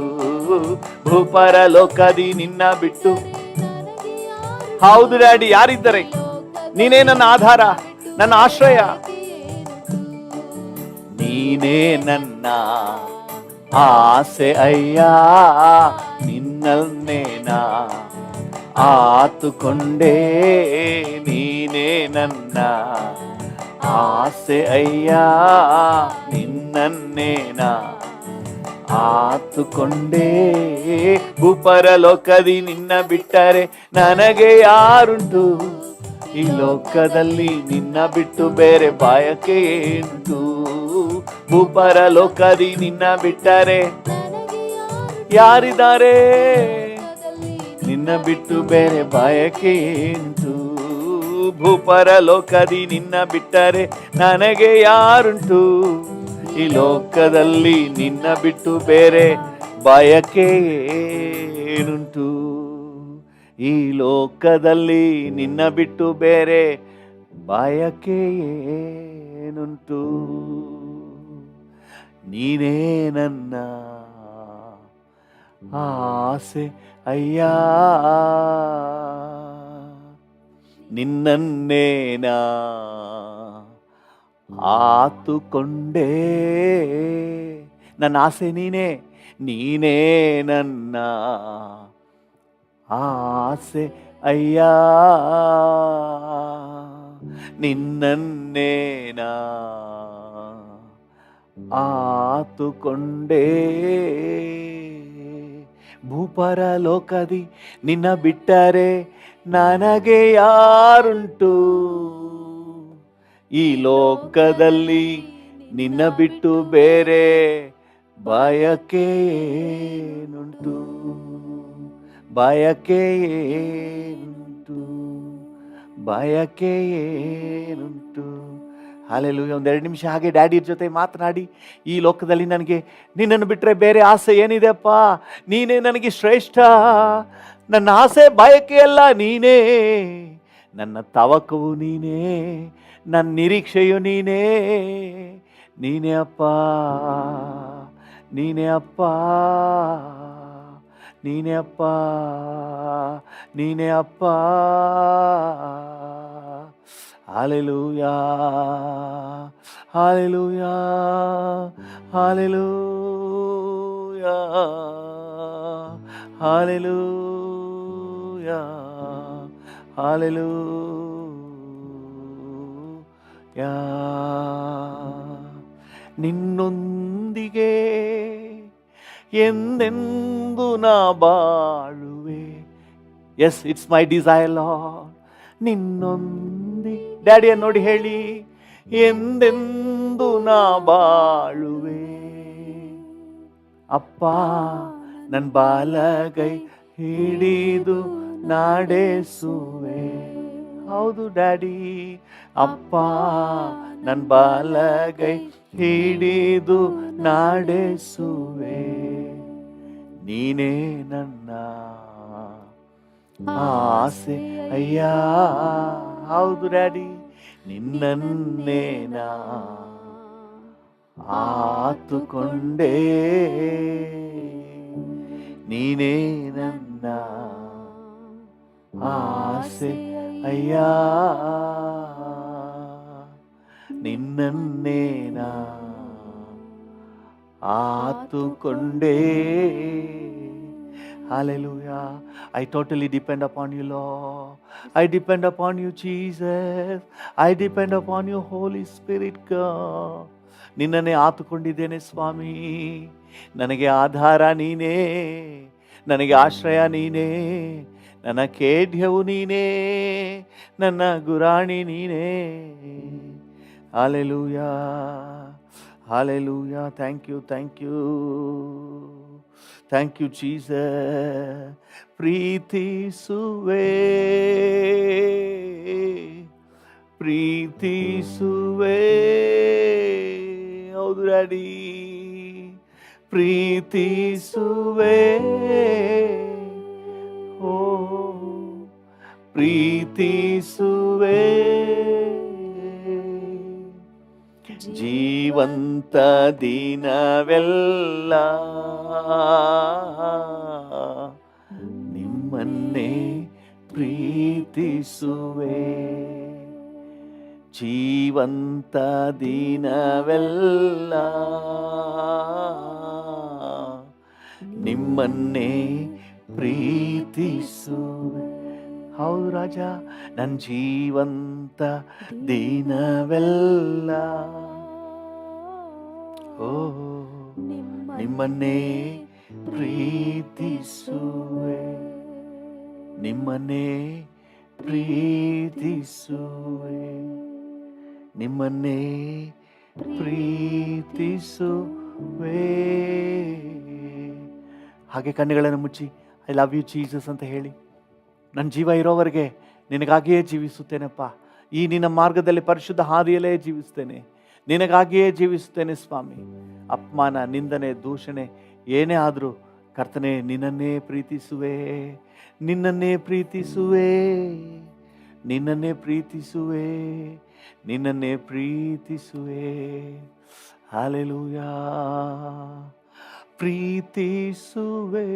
ಭೂಪರಲೋಕದಿ ನಿನ್ನ ಬಿಟ್ಟು. ಹೌದು ಡ್ಯಾಡಿ, ಯಾರಿದ್ದಾರೆ? ನೀನೇ ನನ್ನ ಆಧಾರ, ನನ್ನ ಆಶ್ರಯ. ನೀನೇ ನನ್ನ ಆಸೆ ಅಯ್ಯ, ನಿನ್ನನ್ನೇನಾ ಆತುಕೊಂಡೇ. ನೀನೇ ನನ್ನ ಆಸೆ ಅಯ್ಯ, ನಿನ್ನನ್ನೇನಾ ಆತುಕೊಂಡೇ. ಭೂಪರಲೋಕದಿ ನಿನ್ನ ಬಿಟ್ಟರೆ ನನಗೆ ಯಾರುಂಟು, ಈ ಲೋಕದಲ್ಲಿ ನಿನ್ನ ಬಿಟ್ಟು ಬೇರೆ ಬಯಕೆ ಏನುಂಟು. ಭೂಪರಲೋಕದಿ ನಿನ್ನ ಬಿಟ್ಟರೆ ಯಾರಿದ್ದಾರೆ, ನಿನ್ನ ಬಿಟ್ಟು ಬೇರೆ ಬಯಕೆ ಏನುಂಟು. ಭೂಪರಲೋಕದಿ ನಿನ್ನ ಬಿಟ್ಟರೆ ನನಗೆ ಯಾರುಂಟು, ಈ ಲೋಕದಲ್ಲಿ ನಿನ್ನ ಬಿಟ್ಟು ಬೇರೆ ಬಯಕೆ ಏನುಂಟು. ಈ ಲೋಕದಲ್ಲಿ ನಿನ್ನ ಬಿಟ್ಟು ಬೇರೆ ಬಯಕೆ ಏನುಂಟು. ನೀನೇ ನನ್ನ ಆಸೆ ಅಯ್ಯ, ನಿನ್ನನ್ನೇನಾ ಆತುಕೊಂಡೇ. ನನ್ನ ಆಸೆ ನೀನೇ, ನೀನೇ ನನ್ನ ಆಸೆ ಅಯ್ಯ, ನಿನ್ನನ್ನೇನಾ ಆತುಕೊಂಡೇ. ಭೂಪರಲೋಕದಿ ನಿನ್ನ ಬಿಟ್ಟರೆ ನನಗೆ ಯಾರುಂಟು, ಈ ಲೋಕದಲ್ಲಿ ನಿನ್ನ ಬಿಟ್ಟು ಬೇರೆ ಬಯಕೆ ಏನುಂಟು, ಬಯಕೆ ಏನುಂಟು, ಬಯಕೆ ಏನುಂಟು. ಹಾಲೆಲೂಯಾ. ಒಂದೆರಡು ನಿಮಿಷ ಹಾಗೆ ಡ್ಯಾಡಿ ಜೊತೆ ಮಾತನಾಡಿ, ಈ ಲೋಕದಲ್ಲಿ ನನಗೆ ನಿನ್ನನ್ನು ಬಿಟ್ಟರೆ ಬೇರೆ ಆಸೆ ಏನಿದೆಪ್ಪ, ನೀನೇ ನನಗೆ ಶ್ರೇಷ್ಠ. ನನ್ನ ಆಸೆ ಬಯಕೆ ಅಲ್ಲ, ನೀನೇ ನನ್ನ ತವಕವು, ನೀನೇ ನನ್ನ ನಿರೀಕ್ಷೆಯು, ನೀನೇ ನೀನೇ ಅಪ್ಪ, ನೀನೇ ಅಪ್ಪ, ನೀನೇ ಅಪ್ಪ, ನೀನೇ ಅಪ್ಪ. Hallelujah, hallelujah, hallelujah, hallelujah, hallelujah. ನಿನ್ನೊಂದಿಗೆ ಎಂದೆಂದು ನಾ ಬಾಳುವೆ. Yes, it's my desire Lord. ನಿನ್ನೊಂದಿಗೆ ಡ್ಯಾಡಿಯನ್ನು ನೋಡಿ ಹೇಳಿ, ಎಂದೆಂದು ನಾ ಬಾಳುವೆ. ಅಪ್ಪ ನನ್ನ ಬಾಲಗೈ ಹಿಡಿದು ನಾಡೆಸುವೆ. ಹೌದು ಡ್ಯಾಡಿ, ಅಪ್ಪ ನನ್ನ ಬಾಲಗೈ ಹಿಡಿದು ನಾಡೆಸುವೆ. ನೀನೇ ನನ್ನ ಆಸೆ ಅಯ್ಯ. ಹೌದು ಡ್ಯಾಡಿ, ನಿನ್ನನ್ನೇನಾ ಆತುಕೊಂಡೇ. ನೀನೇ ನನ್ನ ಆಸೆ ಅಯ್ಯ, ನಿನ್ನನ್ನೇನಾ ಆತುಕೊಂಡೇ. Hallelujah. I totally depend upon you, Lord. I depend upon you, Jesus. I depend upon you, Holy Spirit, God. ನಿನ್ನನ್ನೇ ಆತುಕೊಂಡಿದ್ದೇನೆ ಸ್ವಾಮಿ. ನನಗೆ ಆಧಾರ ನೀನೇ, ನನಗೆ ಆಶ್ರಯ ನೀನೇ, ನನ್ನ ಖೇಡ್ಯವು ನೀನೇ, ನನ್ನ ಗುರಾಣಿ ನೀನೇ. Hallelujah, hallelujah. Thank you, thank you, thank you Jesus. ಪ್ರೀತಿಸುವೆ, ಪ್ರೀತಿಸುವೆ, ಹೌದು ಡ್ಯಾಡಿ, ಪ್ರೀತಿಸುವೆ, ಓ ಪ್ರೀತಿಸುವೆ. ಜೀವಂತ ದಿನವೆಲ್ಲ ನಿಮ್ಮನ್ನೇ ಪ್ರೀತಿಸುವೆ. ಜೀವಂತ ದಿನವೆಲ್ಲ ನಿಮ್ಮನ್ನೇ ಪ್ರೀತಿಸುವೆ. ಹೌದು ರಾಜ, ನನ್ನ ಜೀವಂತ ದಿನವೆಲ್ಲ ಓ ನಿಮ್ಮನ್ನೇ ಪ್ರೀತಿಸುವೆ, ನಿಮ್ಮನ್ನೇ ಪ್ರೀತಿಸುವೆ, ನಿಮ್ಮನ್ನೇ ಪ್ರೀತಿಸುವೆ. ಹಾಗೆ ಕಣ್ಣುಗಳನ್ನು ಮುಚ್ಚಿ ಐ ಲವ್ ಯು ಜೀಸಸ್ ಅಂತ ಹೇಳಿ, ನನ್ನ ಜೀವ ಇರೋವರೆಗೆ ನಿನಗಾಗಿಯೇ ಜೀವಿಸುತ್ತೇನಪ್ಪ. ಈ ನಿನ್ನ ಮಾರ್ಗದಲ್ಲಿ ಪರಿಶುದ್ಧ ಹಾದಿಯಲ್ಲೇ ಜೀವಿಸ್ತೇನೆ, ನಿನಗಾಗಿಯೇ ಜೀವಿಸುತ್ತೇನೆ ಸ್ವಾಮಿ. ಅಪಮಾನ, ನಿಂದನೆ, ದೂಷಣೆ ಏನೇ ಆದರೂ ಕರ್ತನೆ ನಿನ್ನನ್ನೇ ಪ್ರೀತಿಸುವೆ, ನಿನ್ನನ್ನೇ ಪ್ರೀತಿಸುವೆ, ನಿನ್ನನ್ನೇ ಪ್ರೀತಿಸುವೆ, ನಿನ್ನನ್ನೇ ಪ್ರೀತಿಸುವೆ. ಹಾಲೆಲೂಯಾ. ಪ್ರೀತಿಸುವೆ,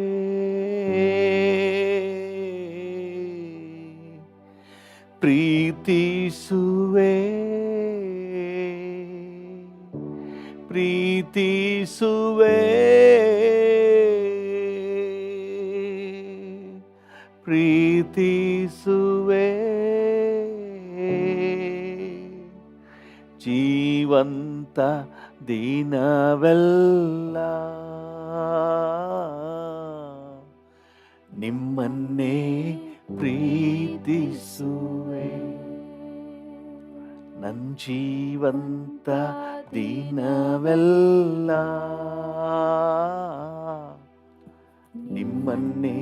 ಪ್ರೀತಿಸುವೆ, ಪ್ರೀತಿಸುವೆ, ಪ್ರೀತಿಸುವೆ. ಜೀವಂತ ದಿನವೆಲ್ಲ ನಿಮ್ಮನ್ನೇ ಪ್ರೀತಿಸುವೆ. ನನ್ನ ಜೀವಂತ ದಿನವೆಲ್ಲ ನಿಮ್ಮನ್ನೇ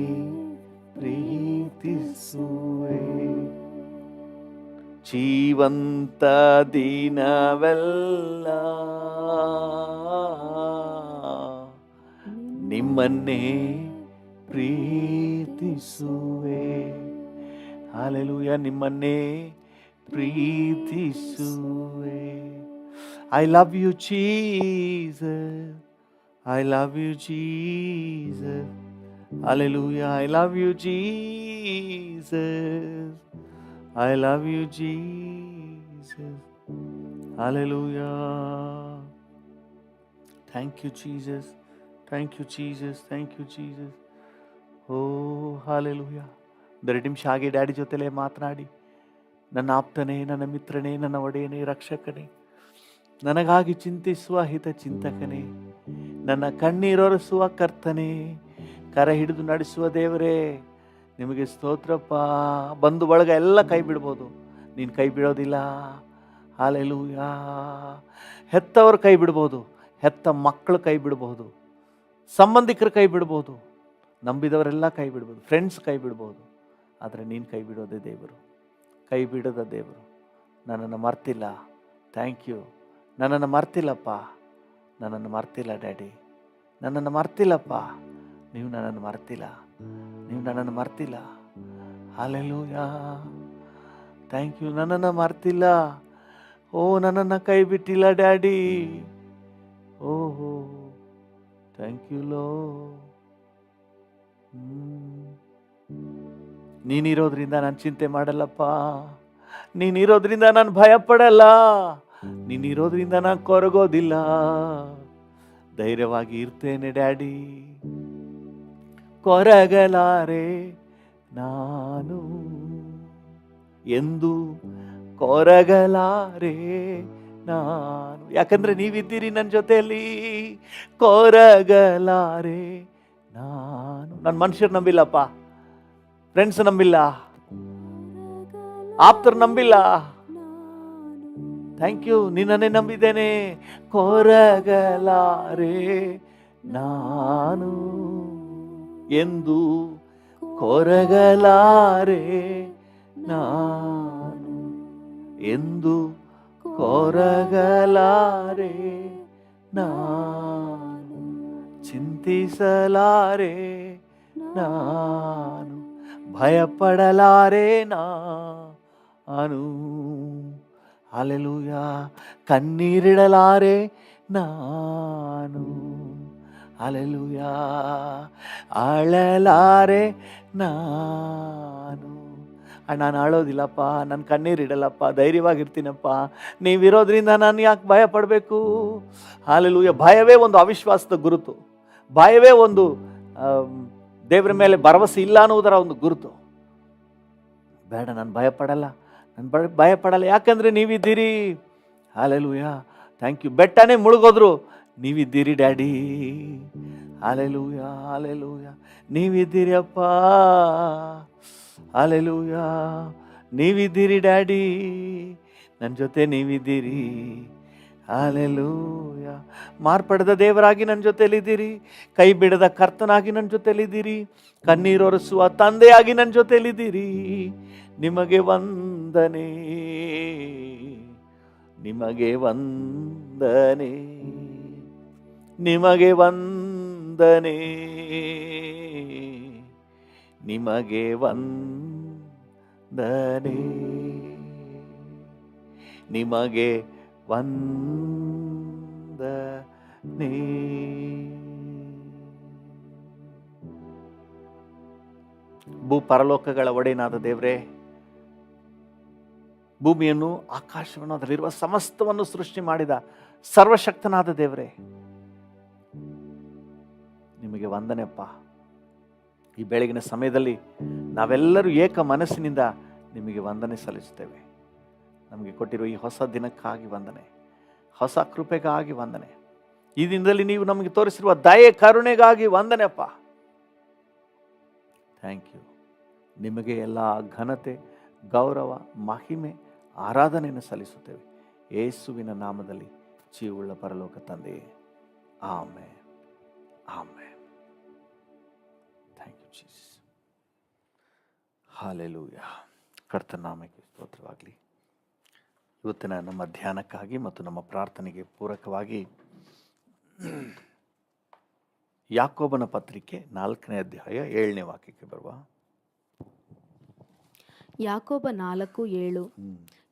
ಪ್ರೀತಿಸುವೆ. ಜೀವಂತ ದಿನವೆಲ್ಲ ನಿಮ್ಮನ್ನೇ ಪ್ರೀತಿಸುವೆ. ಹಾಲೆಲೂಯಾ, ನಿಮ್ಮನ್ನೇ ಪ್ರೀತಿಸುವೆ. I love you Jesus, I love you Jesus. Hallelujah, I love you Jesus, I love you, Jesus. Hallelujah. Thank you, Jesus. Thank you, Jesus. Thank you, Jesus. Oh, hallelujah. ಒಂದೆರಡು ನಿಮಿಷ ಹಾಗೆ ಡ್ಯಾಡಿ ಜೊತೆಲೇ ಮಾತನಾಡಿ, ನನ್ನ ಆಪ್ತನೇ, ನನ್ನ ಮಿತ್ರನೇ, ನನ್ನ ಒಡೆಯನೇ, ರಕ್ಷಕನೇ, ನನಗಾಗಿ ಚಿಂತಿಸುವ ಹಿತ ಚಿಂತಕನೇ, ನನ್ನ ಕಣ್ಣೀರೊರೆಸುವ ಕರ್ತನೇ, ಕರ ಹಿಡಿದು ನಡೆಸುವ ದೇವರೇ, ನಿಮಗೆ ಸ್ತೋತ್ರಪ್ಪ. ಬಂಧು ಬಳಗ ಎಲ್ಲ ಕೈ ಬಿಡ್ಬೋದು, ನೀನು ಕೈ ಬಿಡೋದಿಲ್ಲ. ಹಾಲೆಲೂಯಾ. ಹೆತ್ತವರು ಕೈ ಬಿಡ್ಬೋದು, ಹೆತ್ತ ಮಕ್ಕಳು ಕೈ ಬಿಡ್ಬೋದು, ಸಂಬಂಧಿಕರು ಕೈ ಬಿಡ್ಬೋದು, ನಂಬಿದವರೆಲ್ಲ ಕೈ ಬಿಡ್ಬೋದು, ಫ್ರೆಂಡ್ಸ್ ಕೈ ಬಿಡ್ಬೋದು. ಆದರೆ ನೀನು ಕೈ ಬಿಡೋದೇ ದೇವರು, ಕೈ ಬಿಡೋದ ದೇವರು. ನನ್ನನ್ನು ಮರ್ತಿಲ್ಲ. Thank you. ನನ್ನನ್ನು ಮರ್ತಿಲ್ಲಪ್ಪ, ನನ್ನನ್ನು ಮರ್ತಿಲ್ಲ ಡ್ಯಾಡಿ, ನನ್ನನ್ನು ಮರ್ತಿಲ್ಲಪ್ಪ. ನೀವು ನನ್ನನ್ನು ಮರ್ತಿಲ್ಲ, ನೀವು ನನ್ನನ್ನು ಮರ್ತಿಲ್ಲ. ಹಾಲೆಲೂಯಾ. Thank you. ನನ್ನನ್ನು ಮರ್ತಿಲ್ಲ. ಓ, ನನ್ನನ್ನು ಕೈ ಬಿಟ್ಟಿಲ್ಲ ಡ್ಯಾಡಿ. ಓಹೋ, ಥ್ಯಾಂಕ್ ಯು ಲೋ. ನೀನಿರೋದ್ರಿಂದ ನಾನು ಚಿಂತೆ ಮಾಡಲ್ಲಪ್ಪ, ನೀನಿರೋದ್ರಿಂದ ನಾನು ಭಯ ಪಡಲ್ಲ, ನೀನಿರೋದ್ರಿಂದ ನಾನು ಕೊರಗೋದಿಲ್ಲ. ಧೈರ್ಯವಾಗಿ ಇರ್ತೇನೆ ಡ್ಯಾಡಿ, ಕೊರಗಲಾರೆ ನಾನು ಎಂದು, ಕೊರಗಲಾರೆ ನಾನು. ಯಾಕಂದ್ರೆ ನೀವಿದ್ದೀರಿ ನನ್ನ ಜೊತೆಯಲ್ಲಿ. ಕೊರಗಲಾರೆ ನಾನು. ನನ್ನ ಮನುಷ್ಯರು ನಂಬಿಲ್ಲಪ್ಪ, ಫ್ರೆಂಡ್ಸ್ ನಂಬಿಲ್ಲ, ಆಪ್ತರು ನಂಬಿಲ್ಲ. ಥ್ಯಾಂಕ್ ಯು, ನಿನ್ನನ್ನೇ ನಂಬಿದ್ದೇನೆ. ಕೊರಗಲಾರೆ ನಾನು ಎಂದು, ಕೊರಗಲಾರೆ ನಾನು ಎಂದು, ಕೊರಗಲಾರೆ ನಾನು, ಚಿಂತಿಸಲಾರೆ ನಾನು, ಭಯಪಡಲಾರೆ ನಾನು. ಹಲ್ಲೆಲೂಯಾ. ಕಣ್ಣೀರಿಡಲಾರೆ ನಾನು. ಹಲ್ಲೆಲೂಯಾ. ಅಳಲಾರೆ ನಾನು. ನಾನು ಅಳೋದಿಲ್ಲಪ್ಪ, ನಾನು ಕಣ್ಣೀರಿಡಲ್ಲಪ್ಪ, ಧೈರ್ಯವಾಗಿರ್ತೀನಪ್ಪ. ನೀವಿರೋದ್ರಿಂದ ನಾನು ಯಾಕೆ ಭಯ ಪಡಬೇಕು? ಹಲ್ಲೆಲೂಯಾ. ಭಯವೇ ಒಂದು ಅವಿಶ್ವಾಸದ ಗುರುತು. ಭಯವೇ ಒಂದು ದೇವರ ಮೇಲೆ ಭರವಸೆ ಇಲ್ಲ ಅನ್ನುವುದರ ಒಂದು ಗುರುತು. ಬೇಡ, ನಾನು ಭಯಪಡಲ್ಲ, ನಾನು ಭಯಪಡಲ್ಲ, ಯಾಕಂದರೆ ನೀವಿದ್ದೀರಿ. ಹಲ್ಲೆಲೂಯಾ. Thank you. ಬೆಟ್ಟನೇ ಮುಳುಗೋದ್ರು ನೀವಿದ್ದೀರಿ ಡ್ಯಾಡಿ. Hallelujah, hallelujah. ನೀವಿದ್ದೀರಿ ಅಪ್ಪ. ಹಲ್ಲೆಲೂಯಾ. ನೀವಿದ್ದೀರಿ ಡ್ಯಾಡಿ, ನನ್ನ ಜೊತೆ ನೀವಿದ್ದೀರಿ. ಹಲ್ಲೆಲೂಯಾ. ಮಾರ್ಪಡದ ದೇವರಾಗಿ ನನ್ನ ಜೊತೆಯಲ್ಲಿದ್ದೀರಿ. ಕೈ ಬಿಡದ ಕರ್ತನಾಗಿ ನನ್ನ ಜೊತೆಯಲ್ಲಿದ್ದೀರಿ. ಕಣ್ಣೀರೊರೆಸುವ ತಂದೆಯಾಗಿ ನನ್ನ ಜೊತೆಯಲ್ಲಿದ್ದೀರಿ. ನಿಮಗೆ ವಂದನೆ, ನಿಮಗೆ ವಂದನೆ, ನಿಮಗೆ ವಂದನೆ, ನಿಮಗೆ ವಂದನೆ, ನಿಮಗೆ ವಂದನೆ. ಭೂ ಪರಲೋಕಗಳ ಒಡೆಯನಾದ ದೇವರೇ, ಭೂಮಿಯನ್ನು ಆಕಾಶವನ್ನು ಅದರಲ್ಲಿರುವ ಸಮಸ್ತವನ್ನು ಸೃಷ್ಟಿ ಮಾಡಿದ ಸರ್ವಶಕ್ತನಾದ ದೇವರೇ, ನಿಮಗೆ ವಂದನೆಯಪ್ಪ. ಈ ಬೆಳಗಿನ ಸಮಯದಲ್ಲಿ ನಾವೆಲ್ಲರೂ ಏಕ ಮನಸ್ಸಿನಿಂದ ನಿಮಗೆ ವಂದನೆ ಸಲ್ಲಿಸುತ್ತೇವೆ. ನಮಗೆ ಕೊಟ್ಟಿರುವ ಈ ಹೊಸ ದಿನಕ್ಕಾಗಿ ವಂದನೆ, ಹೊಸ ಕೃಪೆಗಾಗಿ ವಂದನೆ, ಈ ದಿನದಲ್ಲಿ ನೀವು ನಮಗೆ ತೋರಿಸಿರುವ ದಯೆ ಕರುಣೆಗಾಗಿ ವಂದನೆಯಪ್ಪ. Thank you. ನಿಮಗೆ ಎಲ್ಲ ಘನತೆ, ಗೌರವ, ಮಹಿಮೆ, ಆರಾಧನೆಯನ್ನು ಸಲ್ಲಿಸುತ್ತೇವೆ ಯೇಸುವಿನ ನಾಮದಲ್ಲಿ, ಜೀವವುಳ್ಳ ಪರಲೋಕ ತಂದೆಯೇ. Amen, amen. Thank you Jesus. Hallelujah. ಕರ್ತನ ನಾಮಕ್ಕೆ ಸ್ತೋತ್ರವಾಗಲಿ. ಇವತ್ತಿನ ನಮ್ಮ ಧ್ಯಾನಕ್ಕಾಗಿ ಮತ್ತು ನಮ್ಮ ಪ್ರಾರ್ಥನೆಗೆ ಪೂರಕವಾಗಿ ಯಾಕೋಬನ ಪತ್ರಿಕೆ 4ನೇ ಅಧ್ಯಾಯ 7ನೇ ವಾಕ್ಯಕ್ಕೆ ಬರುವ. ಯಾಕೋಬ 4:7.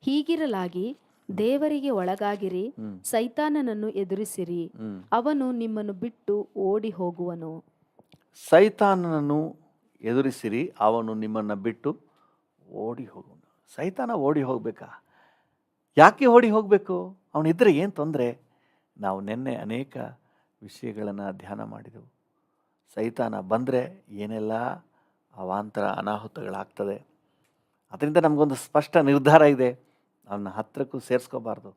ಹೀಗಿರಲಾಗಿ ದೇವರಿಗೆ ಒಳಗಾಗಿರಿ, ಸೈತಾನನನ್ನು ಎದುರಿಸಿರಿ, ಅವನು ನಿಮ್ಮನ್ನು ಬಿಟ್ಟು ಓಡಿ ಹೋಗುವನು. ಸೈತಾನನನ್ನು ಎದುರಿಸಿರಿ, ಅವನು ನಿಮ್ಮನ್ನು ಬಿಟ್ಟು ಓಡಿ ಹೋಗುವನು. ಸೈತಾನ ಓಡಿ ಹೋಗ್ಬೇಕಾ? ಯಾಕೆ ಓಡಿ ಹೋಗಬೇಕು? ಅವನಿದ್ದರೆ ಏನು ತೊಂದರೆ? ನಾವು ನಿನ್ನೆ ಅನೇಕ ವಿಷಯಗಳನ್ನು ಧ್ಯಾನ ಮಾಡಿದೆವು. ಸೈತಾನ ಬಂದರೆ ಏನೆಲ್ಲ ಅವಾಂತರ ಅನಾಹುತಗಳಾಗ್ತದೆ. ಅದರಿಂದ ನಮಗೊಂದು ಸ್ಪಷ್ಟ ನಿರ್ಧಾರ ಇದೆ, ಅವನ ಹತ್ತಿರಕ್ಕೂ ಸೇರಿಸ್ಕೋಬಾರ್ದು.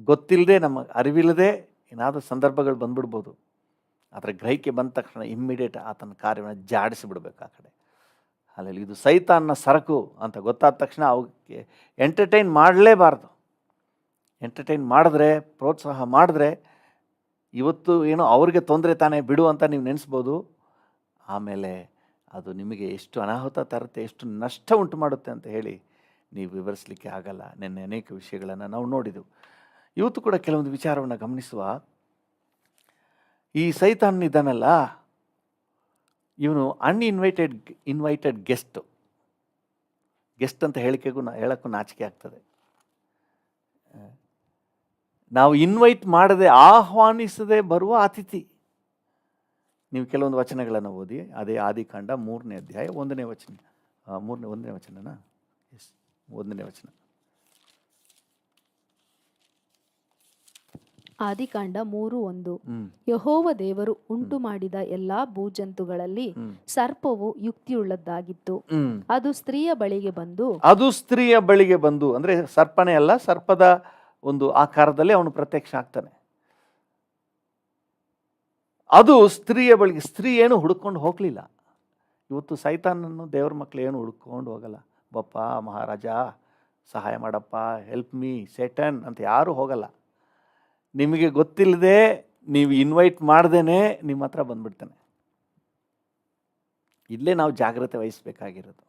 ಗೊತ್ತಿಲ್ಲದೆ, ನಮ್ಮ ಅರಿವಿಲ್ಲದೆ ಏನಾದರೂ ಸಂದರ್ಭಗಳು ಬಂದ್ಬಿಡ್ಬೋದು. ಅದರ ಗ್ರಹಿಕೆ ಬಂದ ತಕ್ಷಣ ಇಮ್ಮಿಡಿಯೇಟ್ ಆತನ ಕಾರ್ಯವನ್ನು ಜಾಡಿಸಿಬಿಡ್ಬೇಕು ಆ ಕಡೆ. ಅಲ್ಲಿ ಇದು ಸೈತಾನ್ನ ಸರಕು ಅಂತ ಗೊತ್ತಾದ ತಕ್ಷಣ ಅವಕ್ಕೆ ಎಂಟರ್ಟೈನ್ ಮಾಡಲೇಬಾರ್ದು. ಎಂಟರ್ಟೈನ್ ಮಾಡಿದ್ರೆ, ಪ್ರೋತ್ಸಾಹ ಮಾಡಿದ್ರೆ, ಇವತ್ತು ಏನೋ ಅವ್ರಿಗೆ ತೊಂದರೆ ತಾನೇ ಬಿಡು ಅಂತ ನೀವು ನೆನೆಸ್ಬೋದು. ಆಮೇಲೆ ಅದು ನಿಮಗೆ ಎಷ್ಟು ಅನಾಹುತ ತರುತ್ತೆ, ಎಷ್ಟು ನಷ್ಟ ಉಂಟು ಮಾಡುತ್ತೆ ಅಂತ ಹೇಳಿ ನೀವು ವಿವರಿಸಲಿಕ್ಕೆ ಆಗಲ್ಲ. ನಿನ್ನೆ ಅನೇಕ ವಿಷಯಗಳನ್ನು ನಾವು ನೋಡಿದೆವು. ಇವತ್ತು ಕೂಡ ಕೆಲವೊಂದು ವಿಚಾರವನ್ನು ಗಮನಿಸುವ. ಈ ಸೈತಾನ್ ಇದ್ದಾನಲ್ಲ, ಇವನು ಇನ್ವೈಟೆಡ್ ಗೆಸ್ಟ್ ಅಂತ ಹೇಳೋಕ್ಕೂ ನಾಚಿಕೆ ಆಗ್ತದೆ. ನಾವು ಇನ್ವೈಟ್ ಮಾಡದೆ, ಆಹ್ವಾನಿಸದೆ ಬರುವ ಅತಿಥಿ. ನೀವು ಕೆಲವೊಂದು ವಚನಗಳನ್ನು ಓದಿ, ಅದೇ ಆದಿಕಾಂಡ 3ನೇ ಅಧ್ಯಾಯ 1ನೇ ವಚನ. 1ನೇ ವಚನನಾ? ಎಸ್, 1ನೇ ವಚನ. ಆದಿಕಾಂಡ 3:1. ಯೆಹೋವ ದೇವರು ಉಂಟು ಮಾಡಿದ ಎಲ್ಲಾ ಭೂಜಂತುಗಳಲ್ಲಿ ಸರ್ಪವು ಯುಕ್ತಿಯುಳ್ಳದ್ದಾಗಿತ್ತು. ಅದು ಸ್ತ್ರೀಯ ಬಳಿಗೆ ಬಂದು ಅಂದ್ರೆ ಸರ್ಪನೇ ಅಲ್ಲ, ಸರ್ಪದ ಒಂದು ಆಕಾರದಲ್ಲಿ ಅವನು ಪ್ರತ್ಯಕ್ಷ ಆಗ್ತಾನೆ. ಅದು ಸ್ತ್ರೀಯ ಬಳಿಗೆ. ಸ್ತ್ರೀ ಏನು ಹುಡುಕೊಂಡು ಹೋಗ್ಲಿಲ್ಲ. ಇವತ್ತು ಸೈತಾನನ್ನು ದೇವ್ರ ಮಕ್ಳು ಏನು ಹುಡ್ಕೊಂಡು ಹೋಗಲ್ಲ. ಬಪ್ಪ ಮಹಾರಾಜ ಸಹಾಯ ಮಾಡಪ್ಪ, ಹೆಲ್ಪ್ ಮೀ ಸೆಟನ್ ಅಂತ ಯಾರೂ ಹೋಗಲ್ಲ. ನಿಮಗೆ ಗೊತ್ತಿಲ್ಲದೆ ನೀವು ಇನ್ವೈಟ್ ಮಾಡ್ದೇನೆ ನಿಮ್ಮ ಹತ್ರ ಬಂದ್ಬಿಡ್ತಾನೆ. ಇಲ್ಲೇ ನಾವು ಜಾಗ್ರತೆ ವಹಿಸ್ಬೇಕಾಗಿರೋದು.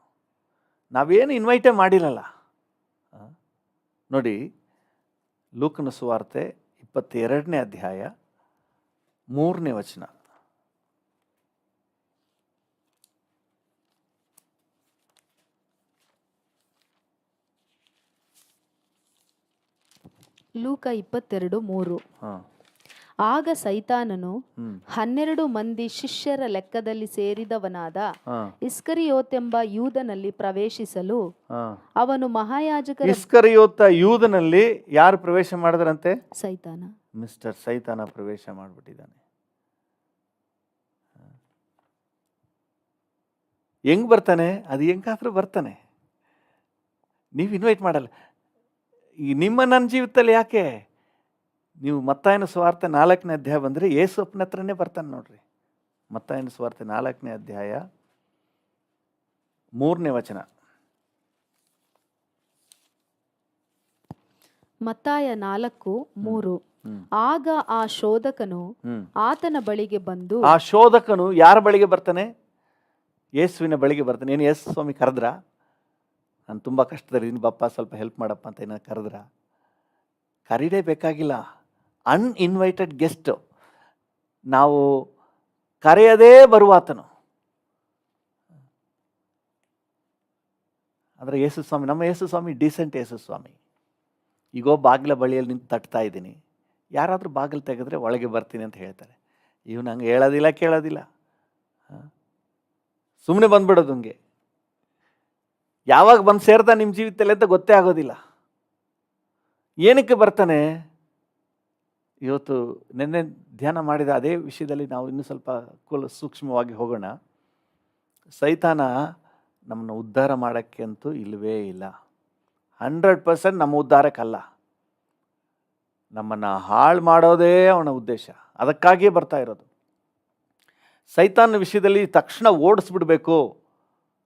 ನಾವೇನು ಇನ್ವೈಟೇ ಮಾಡಿರಲ್ಲ. ನೋಡಿ, ಲೂಕನ ಸುವಾರ್ತೆ 22ನೇ ಅಧ್ಯಾಯ 3ನೇ ವಚನ. ಲೂಕ 22:3. ಹಾಂ, ಆಗ ಸೈತಾನನು ಹ್ಮ್, 12 ಮಂದಿ ಶಿಷ್ಯರ ಲೆಕ್ಕದಲ್ಲಿ ಸೇರಿದವನಾದ ಹಾಂ, ಇಸ್ಕರಿಯೋತೆಂಬ ಯೂದನಲ್ಲಿ ಪ್ರವೇಶಿಸಲು ಹಾಂ. ಅವನು ಮಹಾಯಾಜಕರ ಇಸ್ಕರಿಯೋತ ಯೂದನಲ್ಲಿ ಯಾರು ಪ್ರವೇಶ ಮಾಡಿದ್ರಂತೆ? ಸೈತಾನ ಮಿಸ್ಟರ್ ಸೈತಾನ ಪ್ರವೇಶ ಮಾಡಿಬಿಟ್ಟಿದ್ದಾನೆ. ಹೆಂಗ್ ಬರ್ತಾನೆ? ಅದು ಹೆಂಗಾದ್ರೂ ಬರ್ತಾನೆ. ನೀವು ಇನ್ವೈಟ್ ಮಾಡಲ್ಲ. ಈ ನನ್ನ ಜೀವಿತದಲ್ಲಿ ಯಾಕೆ ನೀವು ಮತ್ತಾಯನ ಸುವಾರ್ತೆ 4ನೇ ಅಧ್ಯಾಯ ಬಂದರೆ ಯೇಸುಪ್ಪನ ಹತ್ರನೇ ಬರ್ತಾನೆ ನೋಡ್ರಿ. ಮತ್ತಾಯನ ಸುವಾರ್ತೆ 4ನೇ ಅಧ್ಯಾಯ 3ನೇ ವಚನ. ಮತ್ತಾಯ 4:3. ಹ್ಮ್. ಆಗ ಆ ಶೋಧಕನು ಹ್ಮ್. ಆತನ ಬಳಿಗೆ ಬಂದು ಆ ಶೋಧಕನು ಯಾರ ಬಳಿಗೆ ಬರ್ತಾನೆ? ಯೇಸುವಿನ ಬಳಿಗೆ ಬರ್ತಾನೆ. ಏನು ಯೇಸು ಸ್ವಾಮಿ ಕರೆದ್ರ? ನಾನು ತುಂಬ ಕಷ್ಟದಲ್ಲಿದ್ದೀನಿ ಬಪ್ಪ ಸ್ವಲ್ಪ ಹೆಲ್ಪ್ ಮಾಡಪ್ಪ ಅಂತ ಏನೋ ಕರೆದ್ರ? ಕರೀಡೇ ಬೇಕಾಗಿಲ್ಲ. Uninvited guest. ನಾವು ಕರೆಯದೇ ಬರುವಾತನು. ಆದರೆ ಯೇಸು ಸ್ವಾಮಿ, ನಮ್ಮ ಯೇಸು ಸ್ವಾಮಿ ಡೀಸೆಂಟ್ ಯೇಸು ಸ್ವಾಮಿ. ಈಗೋ ಬಾಗಿಲ ಬಳಿಯಲ್ಲಿ ನಿಂತು ತಟ್ತಾ ಇದ್ದೀನಿ, ಯಾರಾದರೂ ಬಾಗಿಲು ತೆಗೆದ್ರೆ ಒಳಗೆ ಬರ್ತೀನಿ ಅಂತ ಹೇಳ್ತಾರೆ. ಇವು ನಂಗೆ ಹೇಳೋದಿಲ್ಲ ಕೇಳೋದಿಲ್ಲ, ಸುಮ್ಮನೆ ಬಂದ್ಬಿಡೋದು. ಹಂಗೆ ಯಾವಾಗ ಬಂದು ಸೇರ್ತಾ ನಿಮ್ಮ ಜೀವಿತದಲ್ಲಿ ಅಂತ ಗೊತ್ತೇ ಆಗೋದಿಲ್ಲ. ಏನಕ್ಕೆ ಬರ್ತಾನೆ? ಇವತ್ತು ನಿನ್ನೆ ಧ್ಯಾನ ಮಾಡಿದ ಅದೇ ವಿಷಯದಲ್ಲಿ ನಾವು ಇನ್ನೂ ಸ್ವಲ್ಪ ಸೂಕ್ಷ್ಮವಾಗಿ ಹೋಗೋಣ. ಸೈತಾನ ನಮ್ಮನ್ನು ಉದ್ಧಾರ ಮಾಡೋಕ್ಕೆ ಅಂತೂ ಇಲ್ಲವೇ ಇಲ್ಲ. 100% ನಮ್ಮ ಉದ್ಧಾರಕ್ಕಲ್ಲ, ನಮ್ಮನ್ನು ಹಾಳು ಮಾಡೋದೇ ಅವನ ಉದ್ದೇಶ. ಅದಕ್ಕಾಗಿಯೇ ಬರ್ತಾ ಇರೋದು. ಸೈತಾನ ವಿಷಯದಲ್ಲಿ ತಕ್ಷಣ ಓಡಿಸ್ಬಿಡ್ಬೇಕು,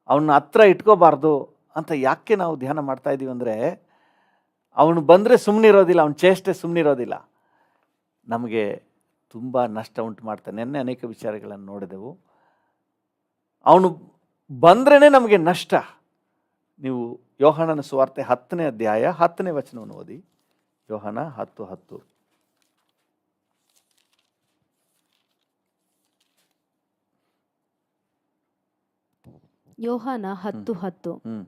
ಅವನ್ನ ಹತ್ರ ಇಟ್ಕೋಬಾರ್ದು ಅಂತ ಯಾಕೆ ನಾವು ಧ್ಯಾನ ಮಾಡ್ತಾ ಇದ್ದೀವಿ ಅಂದರೆ, ಅವನು ಬಂದರೆ ಸುಮ್ಮನಿರೋದಿಲ್ಲ, ಅವನ ಚೇಷ್ಟೆ ಸುಮ್ಮನಿರೋದಿಲ್ಲ, ನಮಗೆ ತುಂಬ ನಷ್ಟ ಉಂಟು ಮಾಡ್ತಾನೆ. ನೆನ್ನೆ ಅನೇಕ ವಿಚಾರಗಳನ್ನು ನೋಡಿದೆವು. ಅವನು ಬಂದ್ರೇ ನಮಗೆ ನಷ್ಟ. ನೀವು ಯೋಹಾನನ ಸುವಾರ್ತೆ 10ನೇ ಅಧ್ಯಾಯ 10ನೇ ವಚನವನ್ನು ಓದಿ. ಯೋಹಾನ 10:10. ಯೋಹಾನ 10:10. ಹ್ಮ್.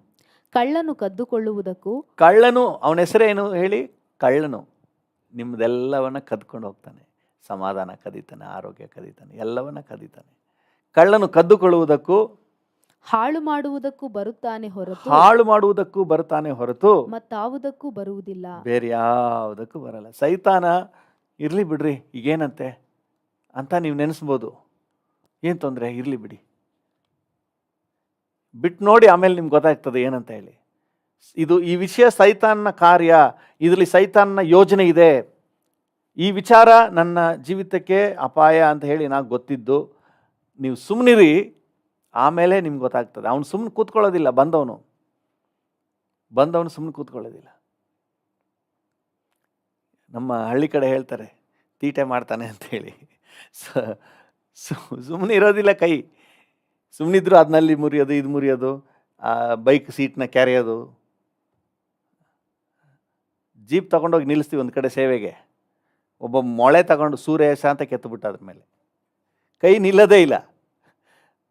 ಕಳ್ಳನು ಕದ್ದುಕೊಳ್ಳುವುದಕ್ಕೂ ಕಳ್ಳನು, ಅವನ ಹೆಸರೇನು ಹೇಳಿ? ಕಳ್ಳನು ನಿಮ್ಮದೆಲ್ಲವನ್ನ ಕದ್ಕೊಂಡು ಹೋಗ್ತಾನೆ. ಸಮಾಧಾನ ಕದೀತಾನೆ, ಆರೋಗ್ಯ ಕದೀತಾನೆ, ಎಲ್ಲವನ್ನ ಕದೀತಾನೆ. ಕಳ್ಳನು ಕದ್ದುಕೊಳ್ಳುವುದಕ್ಕೂ ಹಾಳು ಮಾಡುವುದಕ್ಕೂ ಬರುತ್ತಾನೆ ಹೊರತು ಹಾಳು ಮಾಡುವುದಕ್ಕೂ ಬರ್ತಾನೆ ಹೊರತು ಮತ್ತಾವುದಕ್ಕೂ ಬರುವುದಿಲ್ಲ. ಬೇರೆ ಯಾವುದಕ್ಕೂ ಬರಲ್ಲ. ಸೈತಾನ ಇರಲಿ ಬಿಡ್ರಿ ಈಗೇನಂತೆ ಅಂತ ನೀವು ನೆನೆಸ್ಬೋದು. ಏನು ತೊಂದರೆ, ಇರಲಿ ಬಿಡಿ, ಬಿಟ್ಟು ನೋಡಿ ಆಮೇಲೆ ನಿಮ್ಗೆ ಗೊತ್ತಾಗ್ತದೆ ಏನಂತ ಹೇಳಿ. ಈ ವಿಷಯ ಸೈತಾನ್ನ ಕಾರ್ಯ, ಇದರಲ್ಲಿ ಸೈತಾನ್ನ ಯೋಜನೆ ಇದೆ. ಈ ವಿಚಾರ ನನ್ನ ಜೀವಿತಕ್ಕೆ ಅಪಾಯ ಅಂತ ಹೇಳಿ నాకు ಗೊತ್ತಿದ್ದು, ನೀವು ಸುಮ್ಮನಿರಿ, ಆಮೇಲೆ ನಿಮ್ಗೆ ಗೊತ್ತಾಗ್ತದೆ. ಅವನು ಸುಮ್ಮನೆ ಕೂತ್ಕೊಳ್ಳೋದಿಲ್ಲ. ಬಂದವನು ಸುಮ್ಮನೆ ಕೂತ್ಕೊಳ್ಳೋದಿಲ್ಲ. ನಮ್ಮ ಹಳ್ಳಿ ಕಡೆ ಹೇಳ್ತಾರೆ ತೀಟೆ ಮಾಡ್ತಾನೆ ಅಂತ ಹೇಳಿ. ಸುಮ್ಮನೆ ಇರೋದಿಲ್ಲ ಕೈ. ಸುಮ್ಮನಿದ್ರು ಅದನ್ನಲ್ಲಿ ಮುರಿಯೋದು, ಇದು ಮುರಿಯೋದು, ಬೈಕ್ ಸೀಟ್ನ ಕ್ಯಾರಿಯೋದು. ಜೀಪ್ ತಗೊಂಡೋಗಿ ನಿಲ್ಲಿಸ್ತೀವಿ ಒಂದು ಕಡೆ ಸೇವೆಗೆ, ಒಬ್ಬ ಮೊಳೆ ತಗೊಂಡು ಸೂರ್ಯೇಶ ಅಂತ ಕೆತ್ತುಬಿಟ್ಟ ಅದ್ರ ಮೇಲೆ. ಕೈ ನಿಲ್ಲದೇ ಇಲ್ಲ.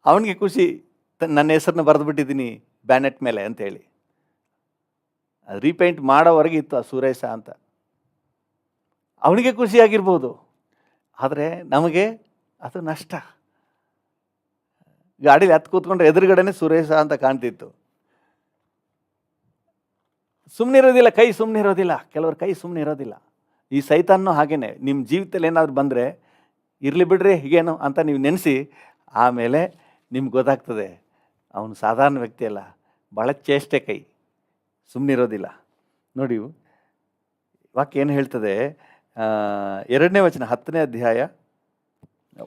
ಅವನಿಗೆ ಖುಷಿ, ನನ್ನ ಹೆಸರನ್ನ ಬರೆದುಬಿಟ್ಟಿದ್ದೀನಿ ಬ್ಯಾನೆಟ್ ಮೇಲೆ ಅಂತೇಳಿ. ಅದು ರೀಪೇಂಟ್ ಮಾಡೋವರೆಗೆ ಇತ್ತು ಆ ಸುರೇಶ ಅಂತ. ಅವನಿಗೆ ಖುಷಿಯಾಗಿರ್ಬೋದು, ಆದರೆ ನಮಗೆ ಅದು ನಷ್ಟ. ಗಾಡೀಲಿ ಹತ್ತು ಕೂತ್ಕೊಂಡ್ರೆ ಎದುರುಗಡೆನೆ ಸುರೇಶ ಅಂತ ಕಾಣ್ತಿತ್ತು. ಸುಮ್ಮನಿರೋದಿಲ್ಲ ಕೈ, ಸುಮ್ಮನಿರೋದಿಲ್ಲ. ಕೆಲವ್ರ ಕೈ ಸುಮ್ಮನಿರೋದಿಲ್ಲ. ಈ ಸೈತಾನೂ ಹಾಗೇನೆ. ನಿಮ್ಮ ಜೀವಿತದಲ್ಲಿ ಏನಾದರೂ ಬಂದರೆ ಇರಲಿ ಬಿಡ್ರಿ ಹೀಗೇನು ಅಂತ ನೀವು ನೆನೆಸಿ, ಆಮೇಲೆ ನಿಮ್ಗೆ ಗೊತ್ತಾಗ್ತದೆ ಅವನು ಸಾಧಾರಣ ವ್ಯಕ್ತಿ ಅಲ್ಲ, ಭಾಳ ಚೇಷ್ಟೆ ಕೈ, ಸುಮ್ಮನಿರೋದಿಲ್ಲ. ನೋಡಿ ವಾಕ್ಯ ಏನು ಹೇಳ್ತದೆ? 2ನೇ ವಚನ 10ನೇ ಅಧ್ಯಾಯ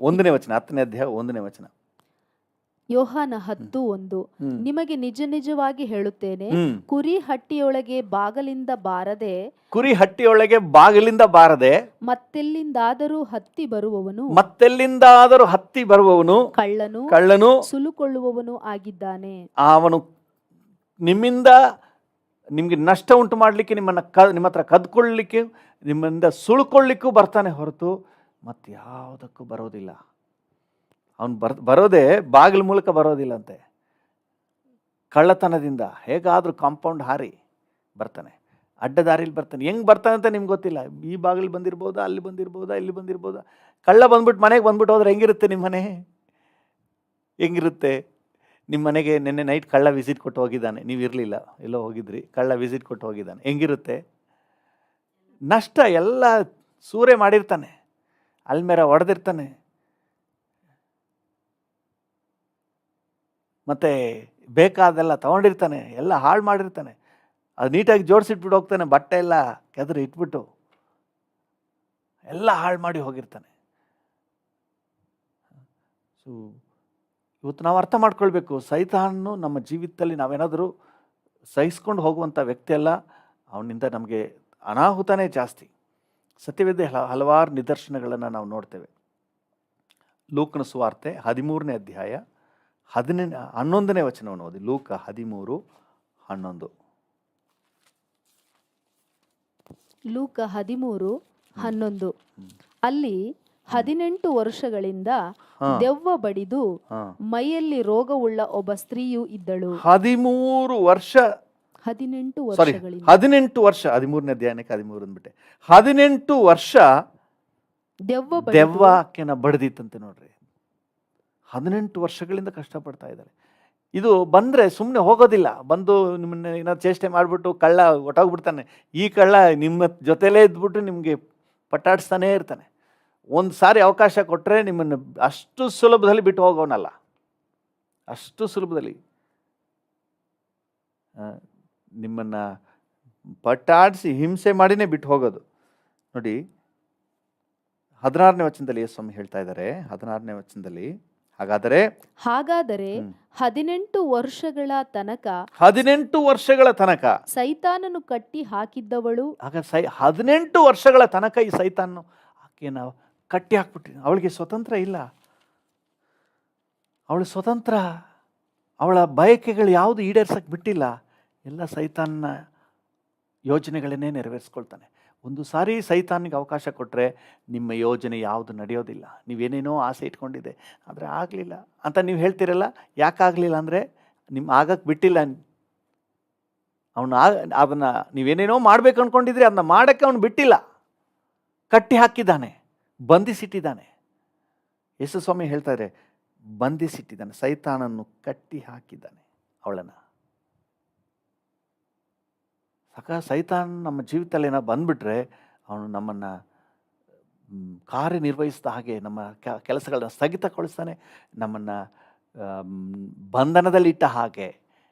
1ನೇ ವಚನ. 10ನೇ ಅಧ್ಯಾಯ 1ನೇ ವಚನ. ಯೋಹಾನ 10:1 ಹ್ಮ್. ನಿಮಗೆ ನಿಜ ನಿಜವಾಗಿ ಹೇಳುತ್ತೇನೆ, ಹ್ಮ್. ಕುರಿ ಹಟ್ಟಿಯೊಳಗೆ ಬಾಗಲಿಂದ ಬಾರದೆ ಕುರಿ ಹಟ್ಟಿಯೊಳಗೆ ಬಾಗಿಲಿಂದ ಬಾರದೆ ಮತ್ತೆಲ್ಲಿಂದಾದರೂ ಹತ್ತಿ ಬರುವವನು ಮತ್ತೆಲ್ಲಿಂದಾದರೂ ಹತ್ತಿ ಬರುವವನು ಕಳ್ಳನು ಸುಲುಕೊಳ್ಳುವವನು ಆಗಿದ್ದಾನೆ. ಅವನು ನಿಮ್ಮಿಂದ ನಿಮಗೆ ನಷ್ಟ ಉಂಟು ಮಾಡಲಿಕ್ಕೆ, ನಿಮ್ಮ ಹತ್ರ ಕದ್ಕೊಳ್ಳಿಕ್ಕೆ, ನಿಮ್ಮಿಂದ ಸುಳ್ಕೊಳ್ಳಿಕ್ಕೂ ಬರ್ತಾನೆ ಹೊರತು ಮತ್ತೆ ಯಾವುದಕ್ಕೂ ಬರೋದಿಲ್ಲ. ಅವನು ಬರೋದೇ ಬಾಗಿಲ ಮೂಲಕ ಬರೋದಿಲ್ಲ ಅಂತೆ. ಕಳ್ಳತನದಿಂದ ಹೇಗಾದರೂ ಕಾಂಪೌಂಡ್ ಹಾರಿ ಬರ್ತಾನೆ, ಅಡ್ಡದಾರಿಲಿ ಬರ್ತಾನೆ. ಹೆಂಗೆ ಬರ್ತಾನೆ ಅಂತ ನಿಮ್ಗೆ ಗೊತ್ತಿಲ್ಲ. ಈ ಬಾಗಿಲು ಬಂದಿರ್ಬೋದಾ, ಅಲ್ಲಿ ಬಂದಿರ್ಬೋದಾ, ಇಲ್ಲಿ ಬಂದಿರ್ಬೋದಾ. ಕಳ್ಳ ಬಂದ್ಬಿಟ್ಟು ಮನೆಗೆ ಬಂದ್ಬಿಟ್ಟು ಹೋದ್ರೆ ಹೆಂಗಿರುತ್ತೆ ನಿಮ್ಮ ಮನೆ? ಹೆಂಗಿರುತ್ತೆ ನಿಮ್ಮ ಮನೆಗೆ? ನಿನ್ನೆ ನೈಟ್ ಕಳ್ಳ ವಿಸಿಟ್ ಕೊಟ್ಟು ಹೋಗಿದ್ದಾನೆ, ನೀವು ಇರಲಿಲ್ಲ, ಎಲ್ಲೋ ಹೋಗಿದ್ರಿ, ಕಳ್ಳ ವಿಸಿಟ್ ಕೊಟ್ಟು ಹೋಗಿದ್ದಾನೆ, ಹೆಂಗಿರುತ್ತೆ? ನಷ್ಟ ಎಲ್ಲ ಸೂರೆ ಮಾಡಿರ್ತಾನೆ, ಅಲ್ಮೇರ ಹೊಡೆದಿರ್ತಾನೆ, ಮತ್ತು ಬೇಕಾದೆಲ್ಲ ತೊಗೊಂಡಿರ್ತಾನೆ, ಎಲ್ಲ ಹಾಳು ಮಾಡಿರ್ತಾನೆ. ಅದು ನೀಟಾಗಿ ಜೋಡಿಸಿಟ್ಬಿಟ್ಟು ಹೋಗ್ತಾನೆ, ಬಟ್ಟೆ ಎಲ್ಲ ಕೆದರಿ ಇಟ್ಬಿಟ್ಟು ಎಲ್ಲ ಹಾಳು ಮಾಡಿ ಹೋಗಿರ್ತಾನೆ. ಸೊ ಇವತ್ತು ನಾವು ಅರ್ಥ ಮಾಡ್ಕೊಳ್ಬೇಕು, ಸೈತಾನನು ನಮ್ಮ ಜೀವಿತದಲ್ಲಿ ನಾವೇನಾದರೂ ಸಹಿಸ್ಕೊಂಡು ಹೋಗುವಂಥ ವ್ಯಕ್ತಿ ಅಲ್ಲ. ಅವನಿಂದ ನಮಗೆ ಅನಾಹುತನೇ ಜಾಸ್ತಿ. ಸತ್ಯವೇದ ಹಲವಾರು ನಿದರ್ಶನಗಳನ್ನು ನಾವು ನೋಡ್ತೇವೆ. ಲೂಕನ ಸುವಾರ್ತೆ 13ನೇ ಅಧ್ಯಾಯ 11ನೇ ವಚನವನ್ನು ಓದಿ. ಲೂಕ 13:11. ಲೂಕ 13:11 ಅಲ್ಲಿ 18 ವರ್ಷಗಳಿಂದ ದೆವ್ವ ಬಡಿದು ಮೈಯಲ್ಲಿ ರೋಗವುಳ್ಳ ಒಬ್ಬ ಸ್ತ್ರೀಯು ಇದ್ದಳು. 18 ವರ್ಷ 18 ವರ್ಷಗಳಿಂದ 18 ವರ್ಷ 13ನೇ ಅಧ್ಯಾಯಕ್ಕೆ 13 ಅಂದ್ಬಿಟ್ಟೆ. 18 ವರ್ಷ ದೆವ್ವ ಆಕೆನ ಬಡ್ದಿತ್ತಂತೆ. ನೋಡ್ರಿ, 18 ವರ್ಷಗಳಿಂದ ಕಷ್ಟಪಡ್ತಾ ಇದ್ದಾರೆ. ಇದು ಬಂದರೆ ಸುಮ್ಮನೆ ಹೋಗೋದಿಲ್ಲ. ಬಂದು ನಿಮ್ಮನ್ನ ಏನಾದ್ರು ಚೇಷ್ಟೆ ಮಾಡಿಬಿಟ್ಟು ಕಳ್ಳ ಒಟ್ಟೋಗ್ಬಿಡ್ತಾನೆ. ಈ ಕಳ್ಳ ನಿಮ್ಮ ಜೊತೆಲೇ ಇದ್ಬಿಟ್ಟು ನಿಮಗೆ ಪಟ್ಟಾಡಿಸ್ತಾನೇ ಇರ್ತಾನೆ. ಒಂದು ಸಾರಿ ಅವಕಾಶ ಕೊಟ್ಟರೆ ನಿಮ್ಮನ್ನು ಅಷ್ಟು ಸುಲಭದಲ್ಲಿ ಬಿಟ್ಟು ಹೋಗೋನಲ್ಲ, ಅಷ್ಟು ಸುಲಭದಲ್ಲಿ ನಿಮ್ಮನ್ನು ಪಟ್ಟಾಡಿಸಿ ಹಿಂಸೆ ಮಾಡಿನೇ ಬಿಟ್ಟು ಹೋಗೋದು. ನೋಡಿ, 16ನೇ ವಚನದಲ್ಲಿ ಯೇಸು ಸ್ವಾಮಿ ಹೇಳ್ತಾ ಇದ್ದಾರೆ. 16ನೇ ವಚನದಲ್ಲಿ, ಹಾಗಾದರೆ 18 ವರ್ಷಗಳ ತನಕ 18 ವರ್ಷಗಳ ತನಕ ಸೈತಾನನು ಕಟ್ಟಿ ಹಾಕಿದ್ದವಳು. ಆಗ 18 ವರ್ಷಗಳ ತನಕ ಈ ಸೈತಾನನು ಆಕೆಯನ್ನು ಕಟ್ಟಿ ಹಾಕ್ಬಿಟ್ಟಿ. ಅವಳಿಗೆ ಸ್ವತಂತ್ರ ಇಲ್ಲ. ಅವಳ ಸ್ವತಂತ್ರ, ಅವಳ ಬಯಕೆಗಳು ಯಾವುದು ಈಡೇರ್ಸಕ್ಕೆ ಬಿಟ್ಟಿಲ್ಲ. ಎಲ್ಲ ಸೈತಾನ್ನ ಯೋಜನೆಗಳನ್ನೇ ನೆರವೇರಿಸ್ಕೊಳ್ತಾನೆ. ಒಂದು ಸಾರಿ ಸೈತಾನಿಗೆ ಅವಕಾಶ ಕೊಟ್ಟರೆ ನಿಮ್ಮ ಯೋಜನೆ ಯಾವುದು ನಡೆಯೋದಿಲ್ಲ. ನೀವೇನೇನೋ ಆಸೆ ಇಟ್ಕೊಂಡಿದೆ, ಆದರೆ ಆಗಲಿಲ್ಲ ಅಂತ ನೀವು ಹೇಳ್ತೀರಲ್ಲ. ಯಾಕಾಗಲಿಲ್ಲ ಅಂದರೆ ನಿಮ್ಮ ಆಗಕ್ಕೆ ಬಿಟ್ಟಿಲ್ಲ. ಅವನು ಅದನ್ನು ನೀವೇನೇನೋ ಮಾಡಬೇಕು ಅಂದ್ಕೊಂಡಿದ್ರೆ ಅದನ್ನ ಮಾಡೋಕ್ಕೆ ಅವನು ಬಿಟ್ಟಿಲ್ಲ, ಕಟ್ಟಿ ಹಾಕಿದ್ದಾನೆ, ಬಂಧಿಸಿಟ್ಟಿದ್ದಾನೆ. ಯೇಸು ಸ್ವಾಮಿ ಹೇಳ್ತಾರೆ, ಬಂಧಿಸಿಟ್ಟಿದ್ದಾನೆ, ಸೈತಾನನ್ನು ಕಟ್ಟಿ ಹಾಕಿದ್ದಾನೆ ಅವಳನ್ನು. ಸೈತಾನ್ ನಮ್ಮ ಜೀವಿತದಲ್ಲಿ ಏನೋ ಬಂದ್ಬಿಟ್ರೆ ಅವನು ನಮ್ಮನ್ನು ಕಾರ್ಯನಿರ್ವಹಿಸಿದ ಹಾಗೆ ನಮ್ಮ ಕೆಲಸಗಳನ್ನ ಸ್ಥಗಿತಗೊಳಿಸ್ತಾನೆ. ನಮ್ಮನ್ನು ಬಂಧನದಲ್ಲಿ ಇಟ್ಟ ಹಾಗೆ,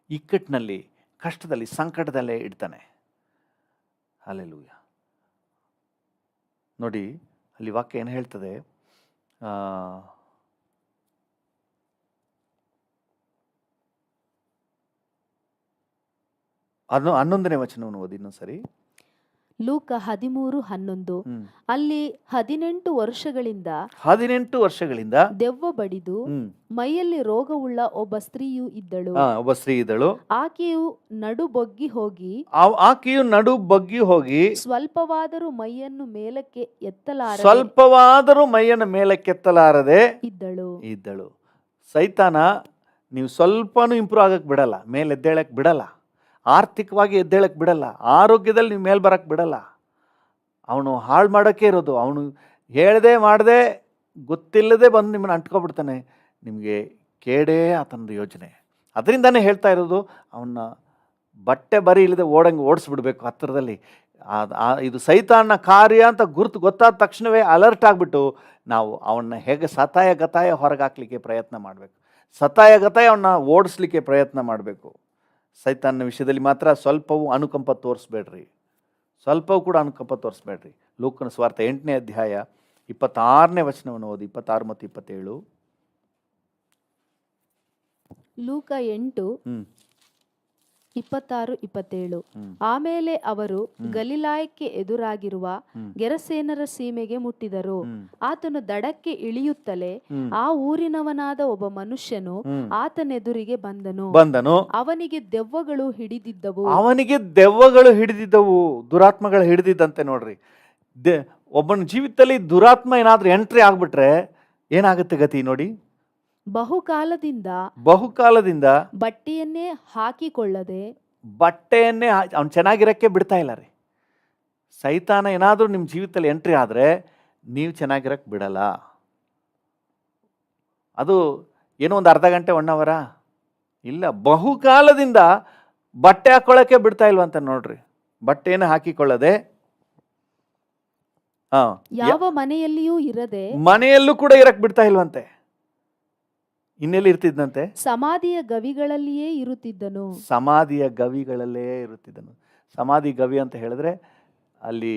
ಇಕ್ಕಟ್ಟಿನಲ್ಲಿ, ಕಷ್ಟದಲ್ಲಿ, ಸಂಕಟದಲ್ಲೇ ಇಡ್ತಾನೆ. ಹಲ್ಲೆಲೂಯಾ. ನೋಡಿ, ಅಲ್ಲಿ ವಾಕ್ಯ ಏನು ಹೇಳ್ತದೆ? 11ನೇ ವಚನವನ್ನು ಓದಿ ಇನ್ನೊಂದ್ಸರಿ. ಲೂಕ 13:11 ಅಲ್ಲಿ 18 ವರ್ಷಗಳಿಂದ ದೆವ್ವ ಬಡಿದು ಮೈಯಲ್ಲಿ ರೋಗವುಳ್ಳ ಒಬ್ಬ ಸ್ತ್ರೀಯು ಇದ್ದಳು. ಆಕೆಯು ನಡು ಬಗ್ಗಿ ಹೋಗಿ ಸ್ವಲ್ಪವಾದರೂ ಮೈಯನ್ನು ಮೇಲಕ್ಕೆ ಎತ್ತಲಾರದೆ ಇದ್ದಳು. ಸೈತಾನ ನೀವು ಸ್ವಲ್ಪನೂ ಇಂಪ್ರೂವ್ ಆಗಕ್ಕೆ ಬಿಡಲ್ಲ, ಮೇಲೆ ಎದ್ದೇಳಕ್ಕೆ ಬಿಡಲ್ಲ, ಆರ್ಥಿಕವಾಗಿ ಎದ್ದೇಳಕ್ಕೆ ಬಿಡಲ್ಲ, ಆರೋಗ್ಯದಲ್ಲಿ ನೀವು ಮೇಲೆ ಬರೋಕ್ಕೆ ಬಿಡಲ್ಲ. ಅವನು ಹಾಳು ಮಾಡೋಕ್ಕೆ ಇರೋದು. ಅವನು ಹೇಳದೆ ಮಾಡದೆ ಗೊತ್ತಿಲ್ಲದೆ ಬಂದು ನಿಮ್ಮನ್ನು ಅಂಟ್ಕೊಬಿಡ್ತಾನೆ. ನಿಮಗೆ ಕೇಡೇ ಆತನದು ಯೋಜನೆ. ಅದರಿಂದನೇ ಹೇಳ್ತಾ ಇರೋದು, ಅವನ್ನ ಬಟ್ಟೆ ಬರಿ ಇಲ್ಲದೆ ಓಡಿಸ್ಬಿಡ್ಬೇಕು ಹತ್ತಿರದಲ್ಲಿ. ಇದು ಸೈತಾನ ಕಾರ್ಯ ಅಂತ ಗೊತ್ತಾದ ತಕ್ಷಣವೇ ಅಲರ್ಟ್ ಆಗಿಬಿಟ್ಟು ನಾವು ಅವನ್ನ ಹೇಗೆ ಗತಾಯ ಹೊರಗೆ ಹಾಕಲಿಕ್ಕೆ ಪ್ರಯತ್ನ ಮಾಡಬೇಕು. ಗತಾಯ ಅವನ್ನ ಓಡಿಸ್ಲಿಕ್ಕೆ ಪ್ರಯತ್ನ ಮಾಡಬೇಕು. ಸೈತಾನ ವಿಷಯದಲ್ಲಿ ಮಾತ್ರ ಸ್ವಲ್ಪವೂ ಅನುಕಂಪ ತೋರಿಸ್ಬೇಡ್ರಿ, ಸ್ವಲ್ಪವೂ ಕೂಡ ಅನುಕಂಪ ತೋರಿಸ್ಬೇಡ್ರಿ. ಲೂಕನ ಸುವಾರ್ತೆ 8ನೇ ಅಧ್ಯಾಯ 26ನೇ ವಚನವನ್ನು ಓದಿ. 26 ಮತ್ತು 27. ಲೂಕ 8 ಹ್ಮ್ 26-27. ಹ್ಮ್ ಆಮೇಲೆ ಅವರು ಗಲಿಲಾಯಕ್ಕೆ ಎದುರಾಗಿರುವ ಹ್ಮ್ ಗೆರಸೇನರ ಸೀಮೆಗೆ ಮುಟ್ಟಿದರು. ಹ್ಮ್ ಆತನು ದಡಕ್ಕೆ ಇಳಿಯುತ್ತಲೇ ಹ್ಮ್ ಆ ಊರಿನವನಾದ ಒಬ್ಬ ಮನುಷ್ಯನು ಹ್ಮ್ ಆತನೆದುರಿಗೆ ಬಂದನು. ಬಂದನು. ಅವನಿಗೆ ದೆವ್ವಗಳು ಹಿಡಿದಿದ್ದವು. ಅವನಿಗೆ ದೆವ್ವಗಳು ಹಿಡಿದಿದ್ದವು, ದುರಾತ್ಮಗಳು ಹಿಡಿದಿದ್ದಂತೆ. ನೋಡ್ರಿ, ಒಬ್ಬನ ಜೀವಿತದಲ್ಲಿ ದುರಾತ್ಮ ಏನಾದ್ರೂ ಎಂಟ್ರಿ ಆಗ್ಬಿಟ್ರೆ ಏನಾಗುತ್ತೆ ಗತಿ ನೋಡಿ. ಬಹುಕಾಲದಿಂದ ಬಟ್ಟೆಯನ್ನೇ ಹಾಕಿಕೊಳ್ಳದೆ ಅವ್ನು ಚೆನ್ನಾಗಿರಕ್ಕೆ ಬಿಡ್ತಾ ಇಲ್ಲ ರೀ. ಸೈತಾನ ಏನಾದರೂ ನಿಮ್ಮ ಜೀವಿತದಲ್ಲಿ ಎಂಟ್ರಿ ಆದರೆ ನೀವು ಚೆನ್ನಾಗಿರಕ್ಕೆ ಬಿಡಲ್ಲ. ಅದು ಏನೋ ಒಂದು ಅರ್ಧ ಗಂಟೆ 1 ಅವರ ಇಲ್ಲ, ಬಹುಕಾಲದಿಂದ ಬಟ್ಟೆ ಹಾಕೊಳ್ಳೋಕ್ಕೆ ಬಿಡ್ತಾ ಇಲ್ವಂತ ನೋಡ್ರಿ. ಬಟ್ಟೆಯನ್ನು ಹಾಕಿಕೊಳ್ಳದೆ ಯಾವ ಮನೆಯಲ್ಲಿಯೂ ಇರದೆ ಮನೆಯಲ್ಲೂ ಕೂಡ ಇರಕ್ ಬಿಡ್ತಾ ಇಲ್ವಂತೆ. ಇನ್ನೆಲ್ಲಿ ಇರ್ತಿದ್ದಂತೆ? ಸಮಾಧಿಯ ಗವಿಗಳಲ್ಲಿಯೇ ಇರುತ್ತಿದ್ದನು. ಸಮಾಧಿ ಗವಿ ಅಂತ ಹೇಳಿದ್ರೆ ಅಲ್ಲಿ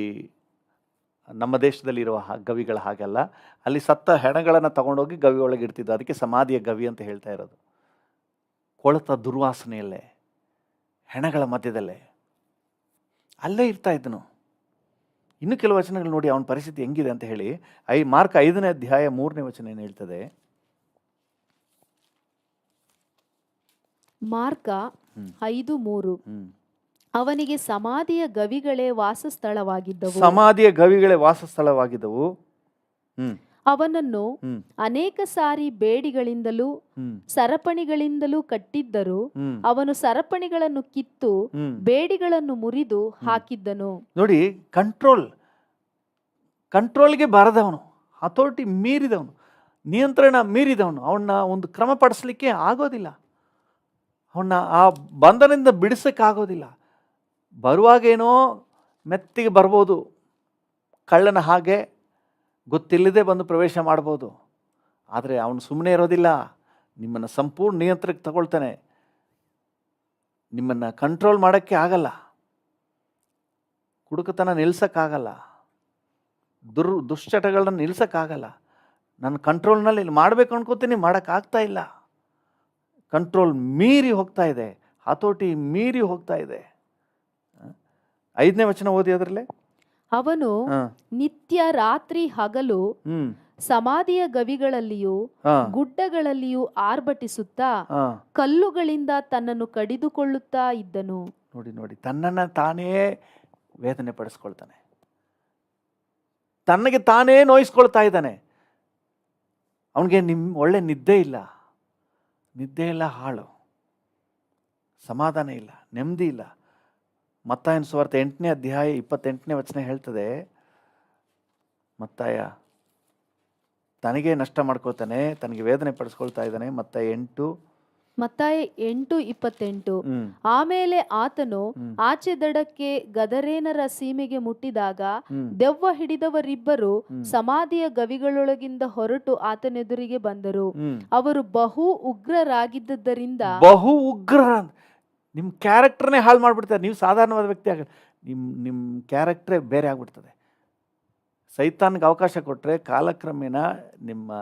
ನಮ್ಮ ದೇಶದಲ್ಲಿ ಇರುವ ಗವಿಗಳ ಹಾಗಲ್ಲ, ಅಲ್ಲಿ ಸತ್ತ ಹೆಣಗಳನ್ನು ತಗೊಂಡೋಗಿ ಗವಿ ಒಳಗೆ ಇಡ್ತಿದ್ದು. ಅದಕ್ಕೆ ಸಮಾಧಿಯ ಗವಿ ಅಂತ ಹೇಳ್ತಾ ಇರೋದು. ಕೊಳತ ದುರ್ವಾಸನೆಯಲ್ಲೇ, ಹೆಣಗಳ ಮಧ್ಯದಲ್ಲೇ ಅಲ್ಲೇ ಇರ್ತಾ ಇದ್ದನು. ಇನ್ನು ಕೆಲವು ವಚನಗಳು ನೋಡಿ ಅವನ ಪರಿಸ್ಥಿತಿ ಹೆಂಗಿದೆ ಅಂತ ಹೇಳಿ. ಮಾರ್ಕ 5ನೇ ಅಧ್ಯಾಯ 3ನೇ ವಚನ ಏನು ಹೇಳ್ತದೆ? ಮಾರ್ಕ 5:3. ಅವನಿಗೆ ಸಮಾಧಿಯ ಗವಿಗಳೇ ವಾಸಸ್ಥಳವಾಗಿದ್ದವು. ಅವನನ್ನು ಅನೇಕ ಸಾರಿ ಬೇಡಿಗಳಿಂದಲೂ ಸರಪಣಿಗಳಿಂದಲೂ ಕಟ್ಟಿದ್ದರು. ಅವನು ಸರಪಣಿಗಳನ್ನು ಕಿತ್ತು ಬೇಡಿಗಳನ್ನು ಮುರಿದು ಹಾಕಿದ್ದನು. ನೋಡಿ, ಕಂಟ್ರೋಲ್ಗೆ ಬಾರದವನು, ಅಥಾರಿಟಿ ಮೀರಿದವನು, ನಿಯಂತ್ರಣ ಮೀರಿದವನು. ಅವನ್ನ ಒಂದು ಕ್ರಮಪಡಿಸ್ಲಿಕ್ಕೆ ಆಗೋದಿಲ್ಲ. ಅವನ್ನ ಆ ಬಂಧನದಿಂದ ಬಿಡಿಸೋಕ್ಕಾಗೋದಿಲ್ಲ. ಬರುವಾಗೇನೋ ಮೆತ್ತಿಗೆ ಬರ್ಬೋದು, ಕಳ್ಳನ ಹಾಗೆ ಗೊತ್ತಿಲ್ಲದೆ ಬಂದು ಪ್ರವೇಶ ಮಾಡ್ಬೋದು. ಆದರೆ ಅವನು ಸುಮ್ಮನೆ ಇರೋದಿಲ್ಲ. ನಿಮ್ಮನ್ನು ಸಂಪೂರ್ಣ ನಿಯಂತ್ರಣಕ್ಕೆ ತಗೊಳ್ತಾನೆ. ನಿಮ್ಮನ್ನು ಕಂಟ್ರೋಲ್ ಮಾಡೋಕ್ಕೆ ಆಗಲ್ಲ. ಕುಡುಕತನ ನಿಲ್ಸೋಕ್ಕಾಗಲ್ಲ. ದುಶ್ಚಟಗಳನ್ನ ನಿಲ್ಸೋಕ್ಕಾಗಲ್ಲ. ನನ್ನ ಕಂಟ್ರೋಲ್ನಲ್ಲಿ ಮಾಡಬೇಕು ಅನ್ಕೋತೀನಿ, ಮಾಡೋಕ್ಕಾಗ್ತಾ ಇಲ್ಲ. ಕಂಟ್ರೋಲ್ ಮೀರಿ ಹೋಗ್ತಾ ಇದೆ, ಹತೋಟಿ ಮೀರಿ ಹೋಗ್ತಾ ಇದೆ. 5ನೇ ವಚನ ಓದಿ ಅದರಲ್ಲೇ. ಅವನು ನಿತ್ಯ ರಾತ್ರಿ ಹಗಲು ಸಮಾಧಿಯ ಗವಿಗಳಲ್ಲಿಯೂ ಗುಡ್ಡಗಳಲ್ಲಿಯೂ ಆರ್ಭಟಿಸುತ್ತಾ ಕಲ್ಲುಗಳಿಂದ ತನ್ನನ್ನು ಕಡಿದುಕೊಳ್ಳುತ್ತಾ ಇದ್ದನು. ನೋಡಿ, ತನ್ನನ್ನು ತಾನೇ ವೇದನೆ ಪಡಿಸ್ಕೊಳ್ತಾನೆ, ತನ್ನಗೆ ತಾನೇ ನೋಯಿಸ್ಕೊಳ್ತಾ ಇದ್ದಾನೆ. ಅವನಿಗೆ ಒಳ್ಳೆ ನಿದ್ದೆ ಇಲ್ಲ, ಹಾಳು, ಸಮಾಧಾನ ಇಲ್ಲ, ನೆಮ್ಮದಿ ಇಲ್ಲ. ಮತ್ತಾಯನ ಸುವಾರ್ತೆ 8ನೇ ಅಧ್ಯಾಯ 28ನೇ ವಚನ ಹೇಳ್ತದೆ. ಮತ್ತಾಯ ತನಗೆ ನಷ್ಟ ಮಾಡ್ಕೊಳ್ತಾನೆ, ತನಗೆ ವೇದನೆ ಪಡಿಸ್ಕೊಳ್ತಾ ಇದ್ದಾನೆ. ಮತ್ತಾಯ 8:28. ಆಮೇಲೆ ಆತನು ಆಚೆ ದಡಕ್ಕೆ ಗದರೇನರ ಸೀಮೆಗೆ ಮುಟ್ಟಿದಾಗ ದೆವ್ವ ಹಿಡಿದವರಿಬ್ಬರು ಸಮಾಧಿಯ ಗವಿಗಳೊಳಗಿಂದ ಹೊರಟು ಆತನೆದುರಿಗೆ ಬಂದರು. ಅವರು ಬಹು ಉಗ್ರರಾಗಿದ್ದರಿಂದ ನಿಮ್ಮ ಕ್ಯಾರೆಕ್ಟರ್ನೇ ಹಾಳು ಮಾಡ್ಬಿಡ್ತಾರೆ. ನೀವು ಸಾಧಾರಣವಾದ ವ್ಯಕ್ತಿ ನಿಮ್ಮ ಕ್ಯಾರೆಕ್ಟ್ರೇ ಬೇರೆ ಆಗ್ಬಿಡ್ತದೆ. ಸೈತಾನ್ಗೆ ಅವಕಾಶ ಕೊಟ್ಟರೆ ಕಾಲಕ್ರಮೇಣ ನಿಮ್ಮ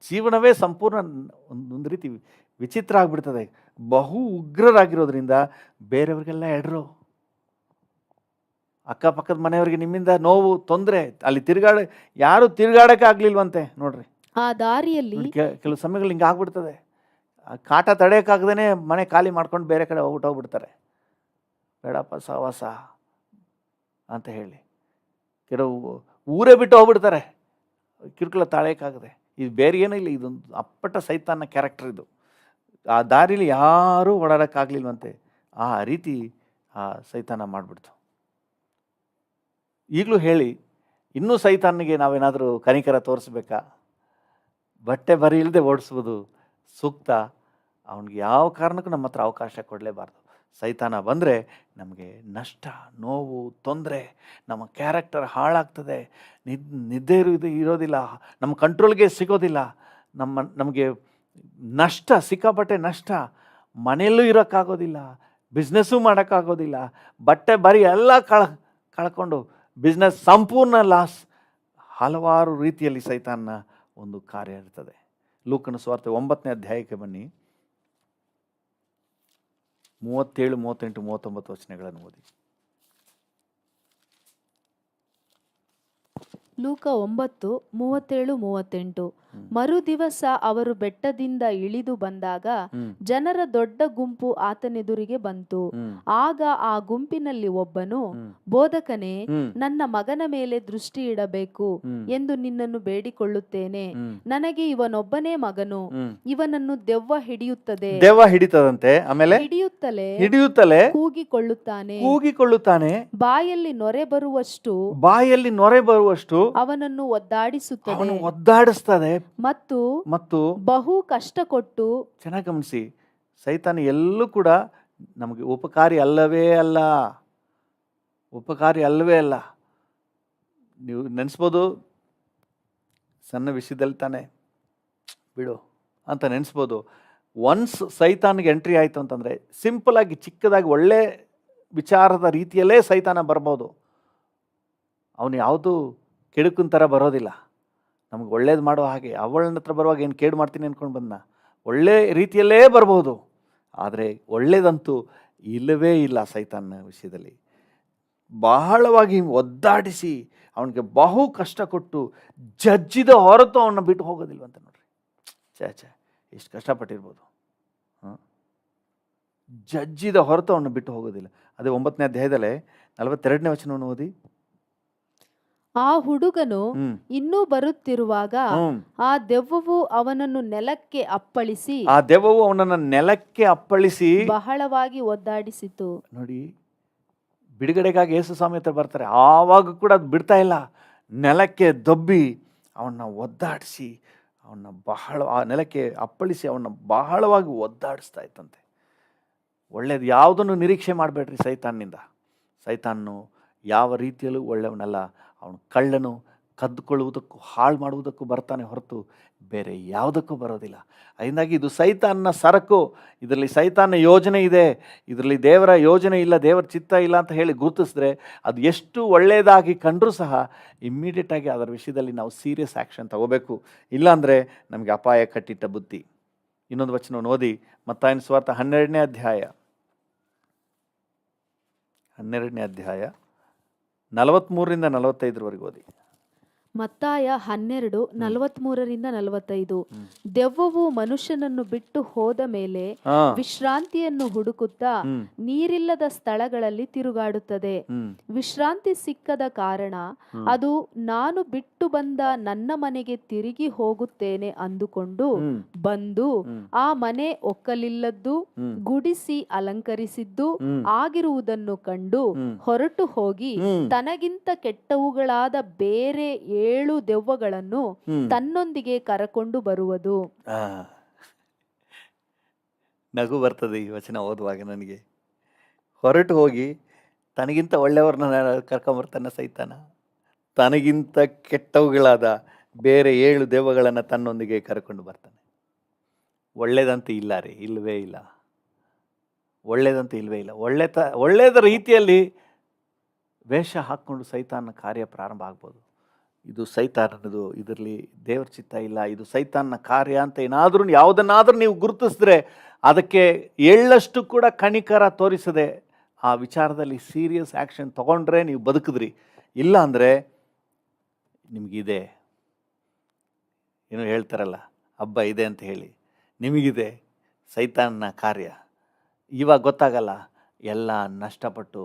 ಜೀವನವೇ ಸಂಪೂರ್ಣ ಒಂದು ರೀತಿ ವಿಚಿತ್ರ ಆಗಿಬಿಡ್ತದೆ. ಬಹು ಉಗ್ರರಾಗಿರೋದ್ರಿಂದ ಬೇರೆಯವ್ರಿಗೆಲ್ಲ ಎಡ್ರು. ಅಕ್ಕಪಕ್ಕದ ಮನೆಯವ್ರಿಗೆ ನಿಮ್ಮಿಂದ ನೋವು, ತೊಂದರೆ. ಅಲ್ಲಿ ಯಾರು ತಿರುಗಾಡಕ್ಕೆ ಆಗ್ಲಿಲ್ವಂತೆ ನೋಡ್ರಿ. ಆ ದಾರಿಯಲ್ಲಿ ಕೆಲವು ಸಮಯಗಳು ಹಿಂಗೆ ಆಗ್ಬಿಡ್ತದೆ. ಕಾಟ ತಡೆಯೋಕ್ಕಾಗದೇ ಮನೆ ಖಾಲಿ ಮಾಡ್ಕೊಂಡು ಬೇರೆ ಕಡೆ ಹೋಗ್ಬಿಡ್ತಾರೆ. ಬೇಡಪ್ಪ ಸಹವಾಸ ಅಂತ ಹೇಳಿ ಕೆಲವು ಊರೇ ಬಿಟ್ಟು ಹೋಗ್ಬಿಡ್ತಾರೆ, ಕಿರುಕುಳ ತಾಳೋಕ್ಕಾಗದೆ. ಇದು ಬೇರೆ ಏನೂ ಇಲ್ಲ, ಇದೊಂದು ಅಪ್ಪಟ ಸೈತಾನ ಕ್ಯಾರೆಕ್ಟರ್ ಇದು. ಆ ದಾರಿಲಿ ಯಾರೂ ಓಡಾಡೋಕ್ಕಾಗಲಿಲ್ವಂತೆ. ಆ ರೀತಿ ಆ ಸೈತಾನ ಮಾಡಿಬಿಡ್ತು. ಈಗಲೂ ಹೇಳಿ, ಇನ್ನೂ ಸೈತಾನಿಗೆ ನಾವೇನಾದರೂ ಕನಿಕರ ತೋರಿಸ್ಬೇಕಾ? ಬಟ್ಟೆ ಬರಿ ಇಲ್ಲದೆ ಓಡಿಸ್ಬೋದು ಸೂಕ್ತ. ಅವನಿಗೆ ಯಾವ ಕಾರಣಕ್ಕೂ ನಮ್ಮ ಹತ್ರ ಅವಕಾಶ ಕೊಡಲೇಬಾರ್ದು. ಸೈತಾನ ಬಂದರೆ ನಮಗೆ ನಷ್ಟ, ನೋವು, ತೊಂದರೆ, ನಮ್ಮ ಕ್ಯಾರೆಕ್ಟರ್ ಹಾಳಾಗ್ತದೆ, ನಿದ್ದೆ ಇರೋದಿಲ್ಲ, ನಮ್ಮ ಕಂಟ್ರೋಲ್ಗೆ ಸಿಗೋದಿಲ್ಲ, ನಮಗೆ ನಷ್ಟ, ಸಿಕ್ಕಾಪಟ್ಟೆ ನಷ್ಟ. ಮನೆಯಲ್ಲೂ ಇರೋಕ್ಕಾಗೋದಿಲ್ಲ, ಬಿಸ್ನೆಸ್ಸು ಮಾಡೋಕ್ಕಾಗೋದಿಲ್ಲ, ಬಟ್ಟೆ ಬರಿ ಎಲ್ಲ ಕಳ್ಕೊಂಡು ಬಿಸ್ನೆಸ್ ಸಂಪೂರ್ಣ ಲಾಸ್. ಹಲವಾರು ರೀತಿಯಲ್ಲಿ ಸೈತಾನ್ನ ಒಂದು ಕಾರ್ಯ ಇರ್ತದೆ. ಲೂಕನ ಸುವಾರ್ತೆ 9ನೇ ಅಧ್ಯಾಯಕ್ಕೆ ಬನ್ನಿ. 37, 38, 39 ವಚನಗಳನ್ನು ಓದಿ. ಲೂಕ 9:37-38. ಮರುದಿವಸ ಅವರು ಬೆಟ್ಟದಿಂದ ಇಳಿದು ಬಂದಾಗ ಜನರ ದೊಡ್ಡ ಗುಂಪು ಆತನೆದುರಿಗೆ ಬಂತು. ಆಗ ಆ ಗುಂಪಿನಲ್ಲಿ ಒಬ್ಬನು, ಬೋಧಕನೇ, ನನ್ನ ಮಗನ ಮೇಲೆ ದೃಷ್ಟಿ ಇಡಬೇಕು ಎಂದು ನಿನ್ನನ್ನು ಬೇಡಿಕೊಳ್ಳುತ್ತೇನೆ. ನನಗೆ ಇವನೊಬ್ಬನೇ ಮಗನು, ಇವನನ್ನು ದೆವ್ವ ಹಿಡಿಯುತ್ತದಂತೆ, ಆಮೇಲೆ ಹಿಡಿಯುತ್ತಲೇ ಕೂಗಿಕೊಳ್ಳುತ್ತಾನೆ, ಬಾಯಲ್ಲಿ ನೊರೆ ಬರುವಷ್ಟು ಅವನನ್ನು ಒದ್ದಾಡಿಸ್ತದೆ ಮತ್ತು ಬಹು ಕಷ್ಟ ಕೊಟ್ಟು. ಚೆನ್ನಾಗಿ ಗಮನಿಸಿ, ಸೈತಾನ ಎಲ್ಲೂ ಕೂಡ ನಮಗೆ ಉಪಕಾರಿ ಅಲ್ಲವೇ ಅಲ್ಲ. ನೀವು ನೆನೆಸ್ಬೋದು, ಸಣ್ಣ ವಿಷಯದಲ್ಲಿ ತಾನೆ ಬಿಡು ಅಂತ ನೆನೆಸ್ಬೋದು. ಒನ್ಸ್ ಸೈತಾನಿಗೆ ಎಂಟ್ರಿ ಆಯಿತು ಅಂತಂದರೆ ಸಿಂಪಲ್ ಆಗಿ ಚಿಕ್ಕದಾಗಿ ಒಳ್ಳೆ ವಿಚಾರದ ರೀತಿಯಲ್ಲೇ ಸೈತಾನ ಬರ್ಬೋದು. ಅವನು ಯಾವುದು ಕೆಡುಕನ ಥರ ಬರೋದಿಲ್ಲ, ನಮ್ಗೆ ಒಳ್ಳೇದು ಮಾಡೋ ಹಾಗೆ. ಅವಳ ಹತ್ರ ಬರುವಾಗ ಏನು ಕೇಡು ಮಾಡ್ತೀನಿ ಅಂದ್ಕೊಂಡು ಬಂದ, ಒಳ್ಳೆ ರೀತಿಯಲ್ಲೇ ಬರ್ಬೋದು. ಆದರೆ ಒಳ್ಳೇದಂತೂ ಇಲ್ಲವೇ ಇಲ್ಲ ಸೈತಾನ ವಿಷಯದಲ್ಲಿ. ಬಹಳವಾಗಿ ಒದ್ದಾಡಿಸಿ ಅವನಿಗೆ ಬಹು ಕಷ್ಟ ಕೊಟ್ಟು ಜಜ್ಜಿದ ಹೊರತು ಅವನ್ನ ಬಿಟ್ಟು ಹೋಗೋದಿಲ್ವಂತ. ನೋಡ್ರಿ, ಎಷ್ಟು ಕಷ್ಟಪಟ್ಟಿರ್ಬೋದು. ಜಜ್ಜಿದ ಹೊರತು ಅವನ್ನ ಬಿಟ್ಟು ಹೋಗೋದಿಲ್ಲ. ಅದೇ 9ನೇ ಅಧ್ಯಾಯದಲ್ಲೇ 42ನೇ ವಚನವನ್ನು ಓದಿ. ಆ ಹುಡುಗನು ಇನ್ನೂ ಬರುತ್ತಿರುವಾಗ ಆ ದೆವ್ವವು ಅವನನ್ನು ನೆಲಕ್ಕೆ ಅಪ್ಪಳಿಸಿ ಬಹಳವಾಗಿ ಒದ್ದಾಡಿಸಿತು. ನೋಡಿ, ಬಿಡುಗಡೆಗಾಗಿ ಯೇಸು ಸ್ವಾಮಿ ಹತ್ರ ಬರ್ತಾರೆ, ಆವಾಗ ಕೂಡ ಅದು ಬಿಡ್ತಾ ಇಲ್ಲ. ನೆಲಕ್ಕೆ ದಬ್ಬಿ ಅವನ್ನ ಒದ್ದಾಡಿಸಿ ಆ ನೆಲಕ್ಕೆ ಅಪ್ಪಳಿಸಿ ಅವನ್ನ ಬಹಳವಾಗಿ ಒದ್ದಾಡಿಸ್ತಾ ಇತ್ತಂತೆ. ಒಳ್ಳೇದು ಯಾವುದನ್ನು ನಿರೀಕ್ಷೆ ಮಾಡಬೇಡ್ರಿ ಸೈತಾನ್ನಿಂದ. ಸೈತಾನ್ನು ಯಾವ ರೀತಿಯಲ್ಲೂ ಒಳ್ಳೆಯವನಲ್ಲ. ಅವನು ಕಳ್ಳನು, ಕದ್ದುಕೊಳ್ಳುವುದಕ್ಕೂ ಹಾಳು ಮಾಡುವುದಕ್ಕೂ ಬರ್ತಾನೆ ಹೊರತು ಬೇರೆ ಯಾವುದಕ್ಕೂ ಬರೋದಿಲ್ಲ. ಅದರಿಂದಾಗಿ ಇದು ಸೈತಾನ್ನ ಸರಕು, ಇದರಲ್ಲಿ ಸೈತಾನ ಯೋಜನೆ ಇದೆ, ಇದರಲ್ಲಿ ದೇವರ ಯೋಜನೆ ಇಲ್ಲ, ದೇವರ ಚಿತ್ತ ಇಲ್ಲ ಅಂತ ಹೇಳಿ ಗುರುತಿಸಿದ್ರೆ ಅದು ಎಷ್ಟು ಒಳ್ಳೆಯದಾಗಿ ಕಂಡರೂ ಸಹ ಇಮ್ಮಿಡಿಯೇಟಾಗಿ ಅದರ ವಿಷಯದಲ್ಲಿ ನಾವು ಸೀರಿಯಸ್ ಆ್ಯಕ್ಷನ್ ತಗೋಬೇಕು. ಇಲ್ಲಾಂದರೆ ನಮಗೆ ಅಪಾಯ ಕಟ್ಟಿಟ್ಟ ಬುದ್ಧಿ. ಇನ್ನೊಂದು ವಚನವನ್ನು ಓದಿ, ಮತ್ತಾಯನ ಸುವಾರ್ತೆ 12ನೇ ಅಧ್ಯಾಯ 43-45 ಓದಿ. ಮತ್ತಾಯ 12:43-45. ದೆವ್ವವು ಮನುಷ್ಯನನ್ನು ಬಿಟ್ಟು ಹೋದ ಮೇಲೆ ವಿಶ್ರಾಂತಿಯನ್ನು ಹುಡುಕುತ್ತಾ ನೀರಿಲ್ಲದ ಸ್ಥಳಗಳಲ್ಲಿ ತಿರುಗಾಡುತ್ತದೆ. ವಿಶ್ರಾಂತಿ ಸಿಕ್ಕದ ಕಾರಣ ಅದು ನಾನು ಬಿಟ್ಟು ಬಂದ ನನ್ನ ಮನೆಗೆ ತಿರುಗಿ ಹೋಗುತ್ತೇನೆ ಅಂದುಕೊಂಡು ಬಂದು ಆ ಮನೆ ಒಕ್ಕಲಿಲ್ಲದ್ದು, ಗುಡಿಸಿ ಅಲಂಕರಿಸಿದ್ದು ಆಗಿರುವುದನ್ನು ಕಂಡು ಹೊರಟು ಹೋಗಿ ತನಗಿಂತ ಕೆಟ್ಟವುಗಳಾದ ಬೇರೆ 7 ದೆವ್ವಗಳನ್ನು ತನ್ನೊಂದಿಗೆ ಕರಕೊಂಡು ಬರುವುದು. ನಗು ಬರ್ತದೆ ಈ ವಚನ ಓದುವಾಗ ನನಗೆ. ಹೊರಟು ಹೋಗಿ ತನಗಿಂತ ಒಳ್ಳೆಯವ್ರನ್ನ ಕರ್ಕೊಂಬರ್ತಾನೆ ಸೈತಾನ. ತನಗಿಂತ ಕೆಟ್ಟವುಗಳಾದ ಬೇರೆ 7 ದೆವ್ವಗಳನ್ನು ತನ್ನೊಂದಿಗೆ ಕರ್ಕೊಂಡು ಬರ್ತಾನೆ. ಒಳ್ಳೇದಂತೂ ಇಲ್ಲ ರೀ, ಇಲ್ಲವೇ ಇಲ್ಲ. ಒಳ್ಳೆಯದ ರೀತಿಯಲ್ಲಿ ವೇಷ ಹಾಕ್ಕೊಂಡು ಸೈತಾನ ಕಾರ್ಯ ಪ್ರಾರಂಭ ಆಗ್ಬೋದು. ಇದು ಸೈತಾನದು, ಇದರಲ್ಲಿ ದೇವರ ಚಿತ್ತ ಇಲ್ಲ, ಇದು ಸೈತಾನ ಕಾರ್ಯ ಅಂತ ಯಾವುದನ್ನಾದರೂ ನೀವು ಗುರುತಿಸಿದ್ರೆ ಅದಕ್ಕೆ ಎಳ್ಳಷ್ಟು ಕೂಡ ಕನಿಕರ ತೋರಿಸದೆ ಆ ವಿಚಾರದಲ್ಲಿ ಸೀರಿಯಸ್ ಆ್ಯಕ್ಷನ್ ತಗೊಂಡ್ರೆ ನೀವು ಬದುಕಿದ್ರಿ. ಇಲ್ಲ ಅಂದರೆ ನಿಮಗಿದೆ, ಏನೋ ಹೇಳ್ತಾರಲ್ಲ ಹಬ್ಬ ಇದೆ ಅಂತ ಹೇಳಿ, ನಿಮಗಿದೆ ಸೈತಾನನ ಕಾರ್ಯ. ಇವಾಗ ಗೊತ್ತಾಗಲ್ಲ, ಎಲ್ಲ ನಷ್ಟಪಟ್ಟು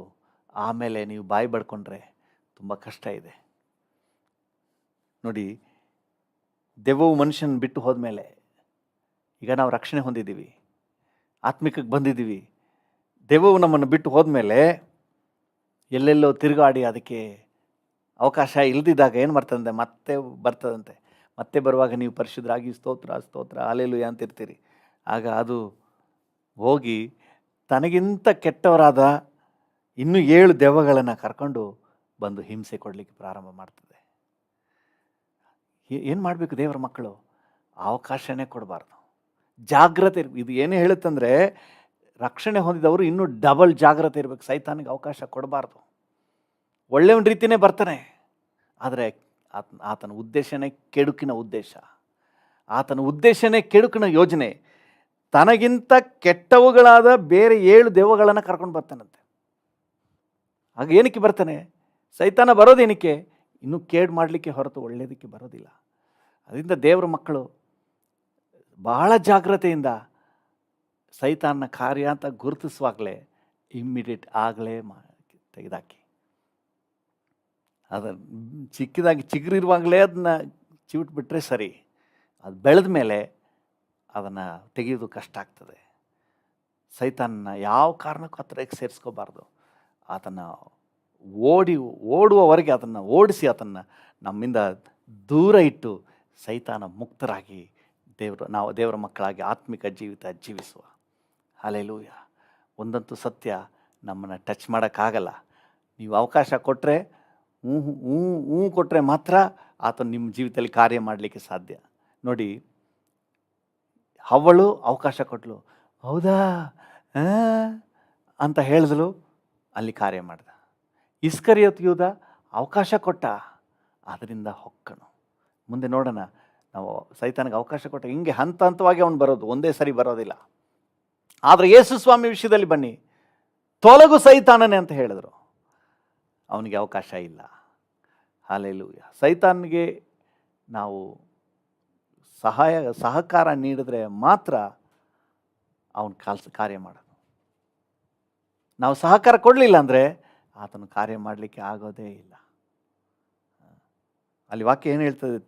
ಆಮೇಲೆ ನೀವು ಬಾಯಿ ಬಡ್ಕೊಂಡ್ರೆ ತುಂಬ ಕಷ್ಟ ಇದೆ. ನೋಡಿ, ದೆವ್ವವು ಮನುಷ್ಯನ ಬಿಟ್ಟು ಹೋದ್ಮೇಲೆ ಈಗ ನಾವು ರಕ್ಷಣೆ ಹೊಂದಿದ್ದೀವಿ, ಆತ್ಮಿಕಕ್ಕೆ ಬಂದಿದ್ದೀವಿ. ದೆವ್ವವು ನಮ್ಮನ್ನು ಬಿಟ್ಟು ಹೋದ್ಮೇಲೆ ಎಲ್ಲೆಲ್ಲೋ ತಿರುಗಾಡಿ ಅದಕ್ಕೆ ಅವಕಾಶ ಇಲ್ದಿದ್ದಾಗ ಏನು ಮಾಡ್ತದಂತೆ, ಮತ್ತೆ ಬರ್ತದಂತೆ. ಮತ್ತೆ ಬರುವಾಗ ನೀವು ಪರಿಶುದ್ಧರಾಗಿ ಸ್ತೋತ್ರ ಹಲ್ಲೆಲೂಯಾ ಅಂತಿರ್ತೀರಿ. ಆಗ ಅದು ಹೋಗಿ ತನಗಿಂತ ಕೆಟ್ಟವರಾದ ಇನ್ನೂ 7 ದೆವ್ವಗಳನ್ನು ಕರ್ಕೊಂಡು ಬಂದು ಹಿಂಸೆ ಕೊಡಲಿಕ್ಕೆ ಪ್ರಾರಂಭ ಮಾಡ್ತದೆ. ಏನು ಮಾಡಬೇಕು ದೇವರ ಮಕ್ಕಳು? ಅವಕಾಶನೇ ಕೊಡಬಾರ್ದು, ಜಾಗ್ರತೆ ಇರಬೇಕು. ಇದು ಏನೇ ಹೇಳುತ್ತಂದರೆ ರಕ್ಷಣೆ ಹೊಂದಿದವರು ಇನ್ನೂ ಡಬಲ್ ಜಾಗ್ರತೆ ಇರಬೇಕು. ಸೈತಾನಿಗೆ ಅವಕಾಶ ಕೊಡಬಾರ್ದು. ಒಳ್ಳೆಯ ರೀತಿಯೇ ಬರ್ತಾನೆ, ಆದರೆ ಆತನ ಉದ್ದೇಶನೇ ಕೆಡುಕಿನ ಉದ್ದೇಶ. ಆತನ ಉದ್ದೇಶನೇ ಕೆಡುಕನ ಯೋಜನೆ. ತನಗಿಂತ ಕೆಟ್ಟವುಗಳಾದ ಬೇರೆ 7 ದೆವ್ವಗಳನ್ನು ಕರ್ಕೊಂಡು ಬರ್ತಾನಂತೆ. ಆಗ ಏನಕ್ಕೆ ಬರ್ತಾನೆ? ಸೈತಾನ ಬರೋದೇನಕ್ಕೆ? ಇನ್ನೂ ಕೇಡು ಮಾಡಲಿಕ್ಕೆ ಹೊರತು ಒಳ್ಳೆಯದಕ್ಕೆ ಬರೋದಿಲ್ಲ. ಅದರಿಂದ ದೇವರ ಮಕ್ಕಳು ಬಹಳ ಜಾಗ್ರತೆಯಿಂದ ಸೈತಾನನ ಕಾರ್ಯ ಅಂತ ಗುರುತಿಸುವಾಗಲೇ ಇಮ್ಮಿಡಿಯೇಟ್ ಆಗಲೇ ತೆಗೆದಾಕಿ. ಅದನ್ನು ಚಿಕ್ಕದಾಗಿ ಚಿಗುರಿರುವಾಗಲೇ ಅದನ್ನ ಚಿವಿಟ್ಬಿಟ್ರೆ ಸರಿ. ಅದು ಬೆಳೆದ ಮೇಲೆ ಅದನ್ನು ತೆಗೆಯೋದು ಕಷ್ಟ ಆಗ್ತದೆ. ಸೈತಾನನ ಯಾವ ಕಾರಣಕ್ಕೂ ಹತ್ತಿರಕ್ಕೆ ಸೇರಿಸ್ಕೋಬಾರ್ದು. ಆತನ ಓಡುವವರೆಗೆ ಅದನ್ನು ಓಡಿಸಿ ಆತನ್ನು ನಮ್ಮಿಂದ ದೂರ ಇಟ್ಟು ಸೈತಾನ ಮುಕ್ತರಾಗಿ ನಾವು ದೇವರ ಮಕ್ಕಳಾಗಿ ಆತ್ಮಿಕ ಜೀವಿತ ಜೀವಿಸುವ. ಹಲ್ಲೆಲೂಯ. ಒಂದಂತೂ ಸತ್ಯ, ನಮ್ಮನ್ನು ಟಚ್ ಮಾಡೋಕ್ಕಾಗಲ್ಲ. ನೀವು ಅವಕಾಶ ಕೊಟ್ಟರೆ, ಹ್ಞೂ ಕೊಟ್ಟರೆ ಮಾತ್ರ ಆತನು ನಿಮ್ಮ ಜೀವಿತದಲ್ಲಿ ಕಾರ್ಯ ಮಾಡಲಿಕ್ಕೆ ಸಾಧ್ಯ. ನೋಡಿ, ಹವ್ವಳು ಅವಕಾಶ ಕೊಟ್ಟಳು, ಹೌದಾ ಅಂತ ಹೇಳಿದಳು, ಅಲ್ಲಿ ಕಾರ್ಯ ಮಾಡ್ದ. ಇಸ್ಕರಿಯೋತ ಯೂದ ಅವಕಾಶ ಕೊಟ್ಟ, ಅದರಿಂದ ಹೊಕ್ಕನು. ಮುಂದೆ ನೋಡೋಣ. ನಾವು ಸೈತಾನಿಗೆ ಅವಕಾಶ ಕೊಟ್ಟ ಹಿಂಗೆ ಹಂತ ಹಂತವಾಗಿ ಅವನು ಬರೋದು, ಒಂದೇ ಸರಿ ಬರೋದಿಲ್ಲ. ಆದರೆ ಯೇಸು ಸ್ವಾಮಿ ವಿಷಯದಲ್ಲಿ ಬನ್ನಿ, ತೊಲಗು ಸೈತಾನನೇ ಅಂತ ಹೇಳಿದ್ರು, ಅವನಿಗೆ ಅವಕಾಶ ಇಲ್ಲ. ಹಲ್ಲೆಲೂಯ. ಸೈತಾನಿಗೆ ನಾವು ಸಹಕಾರ ನೀಡಿದ್ರೆ ಮಾತ್ರ ಅವನು ಕಾರ್ಯ ಮಾಡೋದು. ನಾವು ಸಹಕಾರ ಕೊಡಲಿಲ್ಲ ಅಂದರೆ ಆತನು ಕಾರ್ಯ ಮಾಡಲಿಕ್ಕೆ ಆಗೋದೇ ಇಲ್ಲ. ಅಲ್ಲಿ ವಾಕ್ಯ ಏನು ಹೇಳ್ತದೆ?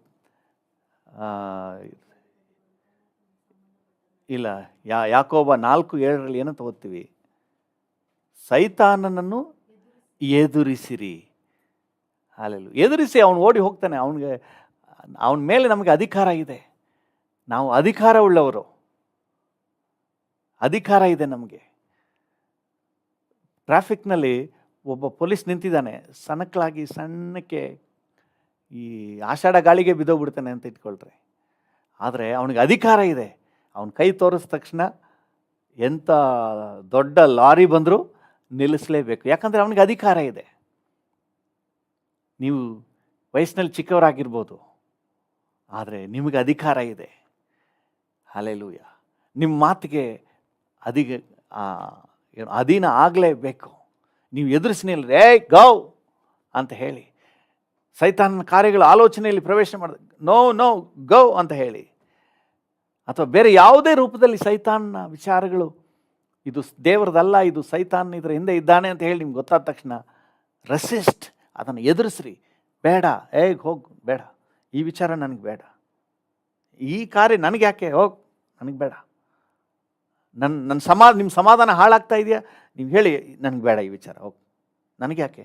ಇಲ್ಲ, ಯಾಕೋಬ 4:7 ಏನಂತ ಓದ್ತೀವಿ? ಸೈತಾನನನ್ನು ಎದುರಿಸಿರಿ. ಹಾಲೆಲು ಎದುರಿಸಿ ಅವನು ಓಡಿ ಹೋಗ್ತಾನೆ. ಅವನ ಮೇಲೆ ನಮಗೆ ಅಧಿಕಾರ ಇದೆ. ನಾವು ಅಧಿಕಾರ ಉಳ್ಳವರು, ಅಧಿಕಾರ ಇದೆ ನಮಗೆ. ಟ್ರಾಫಿಕ್ನಲ್ಲಿ ಒಬ್ಬ ಪೊಲೀಸ್ ನಿಂತಿದ್ದಾನೆ, ಸಣ್ಣಕ್ಕೆ ಈ ಆಷಾಢ ಗಾಳಿಗೆ ಬಿದ್ದೋಗ್ಬಿಡ್ತಾನೆ ಅಂತ ಇಟ್ಕೊಳ್ರಿ. ಆದರೆ ಅವನಿಗೆ ಅಧಿಕಾರ ಇದೆ. ಅವನ ಕೈ ತೋರಿಸಿದ ತಕ್ಷಣ ಎಂಥ ದೊಡ್ಡ ಲಾರಿ ಬಂದರೂ ನಿಲ್ಲಿಸಲೇಬೇಕು, ಯಾಕಂದರೆ ಅವನಿಗೆ ಅಧಿಕಾರ ಇದೆ. ನೀವು ವಯಸ್ಸಿನಲ್ಲಿ ಚಿಕ್ಕವರಾಗಿರ್ಬೋದು, ಆದರೆ ನಿಮಗೆ ಅಧಿಕಾರ ಇದೆ. ಹಲ್ಲೆಲೂಯ. ನಿಮ್ಮ ಮಾತಿಗೆ ಅಧೀನ ಆಗಲೇಬೇಕು. ನೀವು ಎದುರಿಸಿ ನಿಲ್ಲಿ, ಗೌ ಅಂತ ಹೇಳಿ, ಸೈತಾನನ ಕಾರ್ಯಗಳ ಆಲೋಚನೆಯಲ್ಲಿ ಪ್ರವೇಶ ಮಾಡಿದ ನೋ ಗೌ ಅಂತ ಹೇಳಿ, ಅಥವಾ ಬೇರೆ ಯಾವುದೇ ರೂಪದಲ್ಲಿ ಸೈತಾನನ ವಿಚಾರಗಳು ಇದು ದೇವರದಲ್ಲ, ಇದು ಸೈತಾನ ಇದರ ಹಿಂದೆ ಇದ್ದಾನೆ ಅಂತ ಹೇಳಿ ನಿಮ್ಗೆ ಗೊತ್ತಾದ ತಕ್ಷಣ ರೆಸಿಸ್ಟ್, ಅದನ್ನು ಎದುರಿಸ್ರಿ. ಬೇಡ, ಹೋಗು, ಬೇಡ, ಈ ವಿಚಾರ ನನಗೆ ಬೇಡ, ಈ ಕಾರ್ಯ ನನಗೆ ಯಾಕೆ, ಹೋಗಿ, ನನಗೆ ಬೇಡ, ನಿಮ್ಮ ಸಮಾಧಾನ ಹಾಳಾಗ್ತಾ ಇದೆಯಾ, ನೀವು ಹೇಳಿ, ನನಗೆ ಬೇಡ ಈ ವಿಚಾರ, ಹೋಗಿ, ನನಗೆ ಯಾಕೆ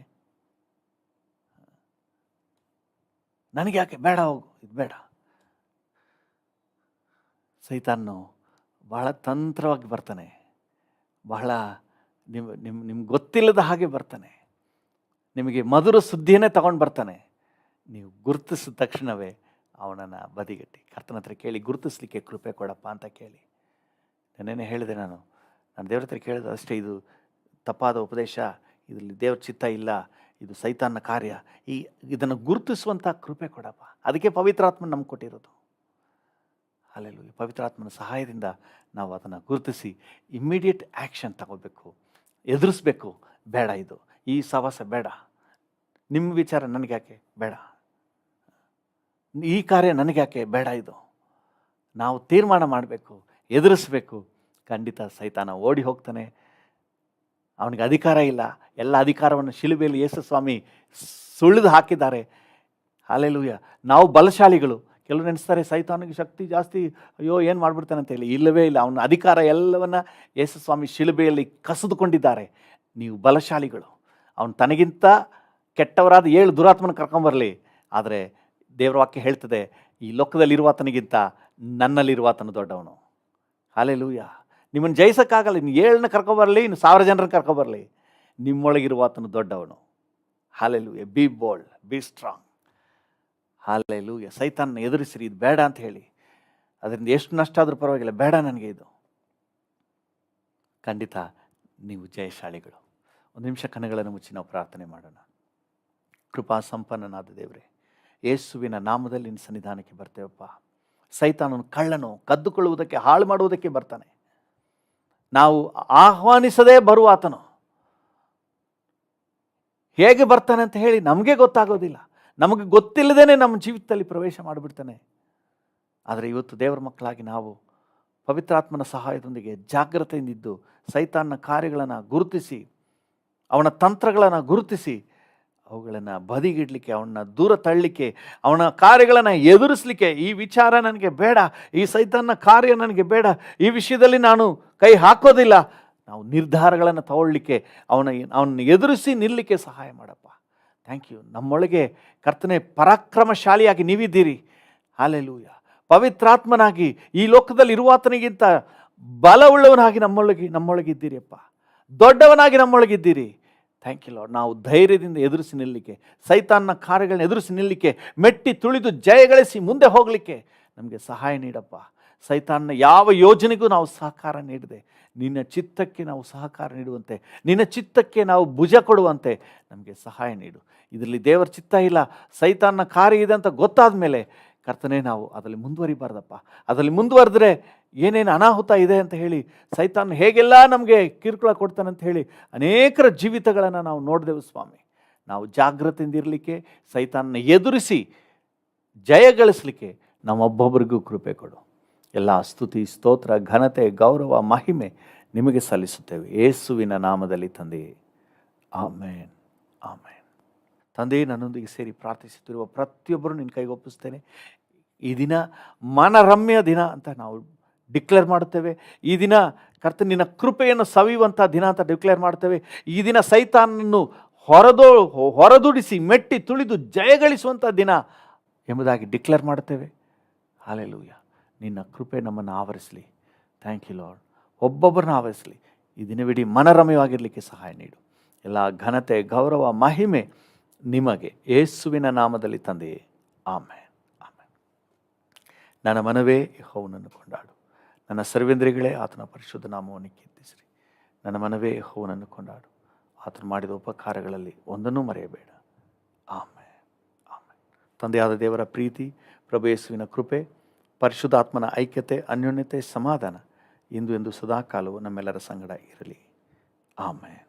ಬೇಡ, ಹೋಗು, ಇದು ಬೇಡ. ಸೈತಾನು ಬಹಳ ತಂತ್ರವಾಗಿ ಬರ್ತಾನೆ, ಬಹಳ ನಿಮ್ಗೆ ಗೊತ್ತಿಲ್ಲದ ಹಾಗೆ ಬರ್ತಾನೆ, ನಿಮಗೆ ಮಧುರ ಸುದ್ದಿಯನ್ನೇ ತಗೊಂಡು ಬರ್ತಾನೆ. ನೀವು ಗುರುತಿಸಿದ ತಕ್ಷಣವೇ ಅವನನ್ನು ಬದಿಗಟ್ಟಿ ಕರ್ತನ ಹತ್ರ ಕೇಳಿ, ಗುರುತಿಸ್ಲಿಕ್ಕೆ ಕೃಪೆ ಕೊಡಪ್ಪ ಅಂತ ಕೇಳಿ. ನೆನ್ನೆ ಹೇಳಿದೆ, ನಾನು ದೇವ್ರ ಹತ್ರ ಕೇಳಿದೆ ಅಷ್ಟೇ, ಇದು ತಪ್ಪಾದ ಉಪದೇಶ, ಇದರಲ್ಲಿ ದೇವ್ರ ಚಿತ್ತ ಇಲ್ಲ, ಇದು ಸೈತಾನನ ಕಾರ್ಯ, ಇದನ್ನು ಗುರುತಿಸುವಂಥ ಕೃಪೆ ಕೊಡಪ್ಪ. ಅದಕ್ಕೆ ಪವಿತ್ರಾತ್ಮ ನಮ್ಗೆ ಕೊಟ್ಟಿರೋದು. ಹಲ್ಲೆಲೂಯ. ಪವಿತ್ರಾತ್ಮನ ಸಹಾಯದಿಂದ ನಾವು ಅದನ್ನು ಗುರುತಿಸಿ ಇಮ್ಮಿಡಿಯೇಟ್ ಆ್ಯಕ್ಷನ್ ತಗೋಬೇಕು, ಎದುರಿಸ್ಬೇಕು. ಬೇಡ, ಇದು ಈ ಸವಾಸ ಬೇಡ, ನಿಮ್ಮ ವಿಚಾರ ನನಗೆ ಯಾಕೆ ಬೇಡ, ಈ ಕಾರ್ಯ ನನಗೆ ಯಾಕೆ ಬೇಡ, ಇದು ನಾವು ತೀರ್ಮಾನ ಮಾಡಬೇಕು, ಎದುರಿಸ್ಬೇಕು. ಖಂಡಿತ ಸೈತಾನ ಓಡಿ ಹೋಗ್ತಾನೆ. ಅವನಿಗೆ ಅಧಿಕಾರ ಇಲ್ಲ. ಎಲ್ಲ ಅಧಿಕಾರವನ್ನು ಶಿಲುಬೆಯಲ್ಲಿ ಯೇಸು ಸ್ವಾಮಿ ಸುಳಿದು ಹಾಕಿದ್ದಾರೆ. ಹಲ್ಲೆಲೂಯ. ನಾವು ಬಲಶಾಲಿಗಳು. ಕೆಲವು ನೆನೆಸ್ತಾರೆ ಸೈತಾನಿಗೆ ಶಕ್ತಿ ಜಾಸ್ತಿ, ಅಯ್ಯೋ ಏನು ಮಾಡಿಬಿಡ್ತಾನೆ ಅಂತ ಹೇಳಿ. ಇಲ್ಲವೇ ಇಲ್ಲ. ಅವನ ಅಧಿಕಾರ ಎಲ್ಲವನ್ನ ಯೇಸು ಸ್ವಾಮಿ ಶಿಲುಬೆಯಲ್ಲಿ ಕಸಿದುಕೊಂಡಿದ್ದಾರೆ. ನೀವು ಬಲಶಾಲಿಗಳು. ಅವನು ತನಗಿಂತ ಕೆಟ್ಟವರಾದ 7 ದುರಾತ್ಮನ ಕರ್ಕೊಂಬರಲಿ, ಆದರೆ ದೇವರ ವಾಕ್ಯ ಹೇಳ್ತದೆ, ಈ ಲೋಕದಲ್ಲಿರುವಾತನಿಗಿಂತ ನನ್ನಲ್ಲಿರುವಾತನು ದೊಡ್ಡವನು. ಹಲ್ಲೆಲೂಯ. ನಿಮ್ಮನ್ನು ಜಯಿಸೋಕ್ಕಾಗಲ್ಲ. ಇನ್ನು 7ನ ಕರ್ಕೊಬರಲಿ, ಇನ್ನು 1000 ಜನರನ್ನು ಕರ್ಕೊಬರಲಿ, ನಿಮ್ಮೊಳಗಿರುವಾತನು ದೊಡ್ಡವನು. Hallelujah. B bold, be strong. Hallelujah. ಸೈತಾನನ ಎದುರಿಸಿರಿ, ಇದು ಬೇಡ ಅಂತ ಹೇಳಿ. ಅದರಿಂದ ಎಷ್ಟು ನಷ್ಟ ಆದರೂ ಪರವಾಗಿಲ್ಲ, ಬೇಡ ನನಗೆ ಇದು. ಖಂಡಿತ ನೀವು ಜಯಶಾಲಿಗಳು. ಒಂದು ನಿಮಿಷ ಕಣ್ಣುಗಳನ್ನು ಮುಚ್ಚಿ ನಾವು ಪ್ರಾರ್ಥನೆ ಮಾಡೋಣ. ಕೃಪಾ ಸಂಪನ್ನನಾದ ದೇವರೇ, ಯೇಸುವಿನ ನಾಮದಲ್ಲಿ ನಿನ್ನ ಸನ್ನಿಧಾನಕ್ಕೆ ಬರ್ತೇವಪ್ಪ. ಸೈತಾನನು ಕಳ್ಳನು, ಕದ್ದುಕೊಳ್ಳುವುದಕ್ಕೆ, ಹಾಳು ಮಾಡುವುದಕ್ಕೆ ಬರ್ತಾನೆ. ನಾವು ಆಹ್ವಾನಿಸದೇ ಬರುವ ಆತನು ಹೇಗೆ ಬರ್ತಾನೆ ಅಂತ ಹೇಳಿ ನಮಗೆ ಗೊತ್ತಾಗೋದಿಲ್ಲ. ನಮಗೆ ಗೊತ್ತಿಲ್ಲದೇನೆ ನಮ್ಮ ಜೀವಿತದಲ್ಲಿ ಪ್ರವೇಶ ಮಾಡಿಬಿಡ್ತಾನೆ. ಆದರೆ ಇವತ್ತು ದೇವರ ಮಕ್ಕಳಾಗಿ ನಾವು ಪವಿತ್ರಾತ್ಮನ ಸಹಾಯದೊಂದಿಗೆ ಜಾಗ್ರತೆಯಿಂದಿದ್ದು ಸೈತಾನನ ಕಾರ್ಯಗಳನ್ನು ಗುರುತಿಸಿ, ಅವನ ತಂತ್ರಗಳನ್ನು ಗುರುತಿಸಿ, ಅವುಗಳನ್ನು ಬದಿಗಿಡಲಿಕ್ಕೆ, ಅವನ್ನ ದೂರ ತಳ್ಳಲಿಕ್ಕೆ, ಅವನ ಕಾರ್ಯಗಳನ್ನು ಎದುರಿಸಲಿಕ್ಕೆ, ಈ ವಿಚಾರ ನನಗೆ ಬೇಡ, ಈ ಸೈತಾನನ ಕಾರ್ಯ ನನಗೆ ಬೇಡ, ಈ ವಿಷಯದಲ್ಲಿ ನಾನು ಕೈ ಹಾಕೋದಿಲ್ಲ, ನಾವು ನಿರ್ಧಾರಗಳನ್ನು ತಗೊಳ್ಳಿಕ್ಕೆ, ಅವನನ್ನು ಎದುರಿಸಿ ನಿಲ್ಲಲಿಕ್ಕೆ ಸಹಾಯ ಮಾಡಪ್ಪ. Thank you. ನಮ್ಮೊಳಗೆ ಕರ್ತನೆ ಪರಾಕ್ರಮಶಾಲಿಯಾಗಿ ನೀವಿದ್ದೀರಿ. ಹಾಲೆಲೂಯ. ಪವಿತ್ರಾತ್ಮನಾಗಿ ಈ ಲೋಕದಲ್ಲಿ ಇರುವಾತನಿಗಿಂತ ಬಲವುಳ್ಳವನಾಗಿ ನಮ್ಮೊಳಗಿದ್ದೀರಿಯಪ್ಪ. ದೊಡ್ಡವನಾಗಿ ನಮ್ಮೊಳಗಿದ್ದೀರಿ. Thank you Lord. ನಾವು ಧೈರ್ಯದಿಂದ ಎದುರಿಸಿ ನಿಲ್ಲಲಿಕ್ಕೆ, ಸೈತಾನನ ಕಾರ್ಯಗಳನ್ನ ಎದುರಿಸಿ ನಿಲ್ಲಲಿಕ್ಕೆ, ಮೆಟ್ಟಿ ತುಳಿದು ಜಯಗಳಿಸಿ ಮುಂದೆ ಹೋಗಲಿಕ್ಕೆ ನಮಗೆ ಸಹಾಯ ನೀಡಪ್ಪ. ಸೈತಾನನ ಯಾವ ಯೋಜನೆಗೂ ನಾವು ಸಹಕಾರ ನೀಡದೆ ನಿನ್ನ ಚಿತ್ತಕ್ಕೆ ನಾವು ಸಹಕಾರ ನೀಡುವಂತೆ, ನಿನ್ನ ಚಿತ್ತಕ್ಕೆ ನಾವು ಭುಜ ಕೊಡುವಂತೆ ನಮಗೆ ಸಹಾಯ ನೀಡು. ಇದರಲ್ಲಿ ದೇವರ ಚಿತ್ತ ಇಲ್ಲ, ಸೈತಾನನ ಕಾರ್ಯ ಇದೆ ಅಂತ ಗೊತ್ತಾದ ಮೇಲೆ ಕರ್ತನೆ ನಾವು ಅದರಲ್ಲಿ ಮುಂದುವರಿಬಾರ್ದಪ್ಪ. ಅದರಲ್ಲಿ ಮುಂದುವರೆದ್ರೆ ಏನೇನು ಅನಾಹುತ ಇದೆ ಅಂತ ಹೇಳಿ, ಸೈತಾನ ಹೇಗೆಲ್ಲ ನಮಗೆ ಕಿರುಕುಳ ಕೊಡ್ತಾನೆ ಅಂತ ಹೇಳಿ ಅನೇಕರ ಜೀವಿತಗಳನ್ನು ನಾವು ನೋಡಿದೆವು ಸ್ವಾಮಿ. ನಾವು ಜಾಗೃತಿಯಿಂದ ಇರಲಿಕ್ಕೆ, ಸೈತಾನನ ಎದುರಿಸಿ ಜಯಗಳಿಸಲಿಕ್ಕೆ ನಮ್ಮೊಬ್ಬೊಬ್ಬರಿಗೂ ಕೃಪೆ ಕೊಡು. ಎಲ್ಲ ಸ್ತುತಿ, ಸ್ತೋತ್ರ, ಘನತೆ, ಗೌರವ, ಮಹಿಮೆ ನಿಮಗೆ ಸಲ್ಲಿಸುತ್ತೇವೆ ಯೇಸುವಿನ ನಾಮದಲ್ಲಿ ತಂದೆಯೇ, ಆಮೇನ್, ಆಮೇನ್. ತಂದೆ, ನನ್ನೊಂದಿಗೆ ಸೇರಿ ಪ್ರಾರ್ಥಿಸುತ್ತಿರುವ ಪ್ರತಿಯೊಬ್ಬರು ನಿನ್ನ ಕೈಗೆ ಒಪ್ಪಿಸ್ತೇನೆ. ಈ ದಿನ ಮನರಮ್ಯ ದಿನ ಅಂತ ನಾವು ಡಿಕ್ಲೇರ್ ಮಾಡುತ್ತೇವೆ. ಈ ದಿನ ಕರ್ತನ ನಿನ್ನ ಕೃಪೆಯನ್ನು ಸವಿಯುವಂಥ ದಿನ ಅಂತ ಡಿಕ್ಲೇರ್ ಮಾಡ್ತೇವೆ. ಈ ದಿನ ಸೈತಾನನ್ನು ಹೊರದೂಡಿಸಿ ಮೆಟ್ಟಿ ತುಳಿದು ಜಯಗಳಿಸುವಂಥ ದಿನ ಎಂಬುದಾಗಿ ಡಿಕ್ಲೇರ್ ಮಾಡ್ತೇವೆ. ಹಾಲೆಲೂಯ. ನಿನ್ನ ಕೃಪೆ ನಮ್ಮನ್ನು ಆವರಿಸಲಿ. Thank you Lord. ಒಬ್ಬೊಬ್ಬರನ್ನ ಆವರಿಸಲಿ. ಈ ದಿನವಿಡೀ ಮನರಮ್ಯವಾಗಿರಲಿಕ್ಕೆ ಸಹಾಯ ನೀಡು. ಎಲ್ಲ ಘನತೆ, ಗೌರವ, ಮಹಿಮೆ ನಿಮಗೆ ಯೇಸುವಿನ ನಾಮದಲ್ಲಿ ತಂದೆಯೇ, ಆಮೇನ್, ಆಮೇನ್. ನನ್ನ ಮನವೇ ಯೆಹೋವನನ್ನು ಕೊಂಡಾಡು, ನನ್ನ ಸರ್ವೇಂದ್ರಿಯಗಳೇ ಆತನ ಪರಿಶುದ್ಧ ನಾಮವನ್ನು ಕೀರ್ತಿಸಿರಿ. ನನ್ನ ಮನವೇ ಯೆಹೋವನನ್ನು ಕೊಂಡಾಡು, ಆತನು ಮಾಡಿದ ಉಪಕಾರಗಳಲ್ಲಿ ಒಂದನ್ನೂ ಮರೆಯಬೇಡ. ಆಮೇನ್, ಆಮೇನ್. ತಂದೆಯಾದ ದೇವರ ಪ್ರೀತಿ, ಪ್ರಭು ಯೇಸುವಿನ ಕೃಪೆ, ಪರಿಶುದ್ಧಾತ್ಮನ ಐಕ್ಯತೆ, ಅನ್ಯೋನ್ಯತೆ, ಸಮಾಧಾನ ಇಂದು ಎಂದು ಸದಾಕಾಲವು ನಮ್ಮೆಲ್ಲರ ಸಂಗಡ ಇರಲಿ. ಆಮೇನ್.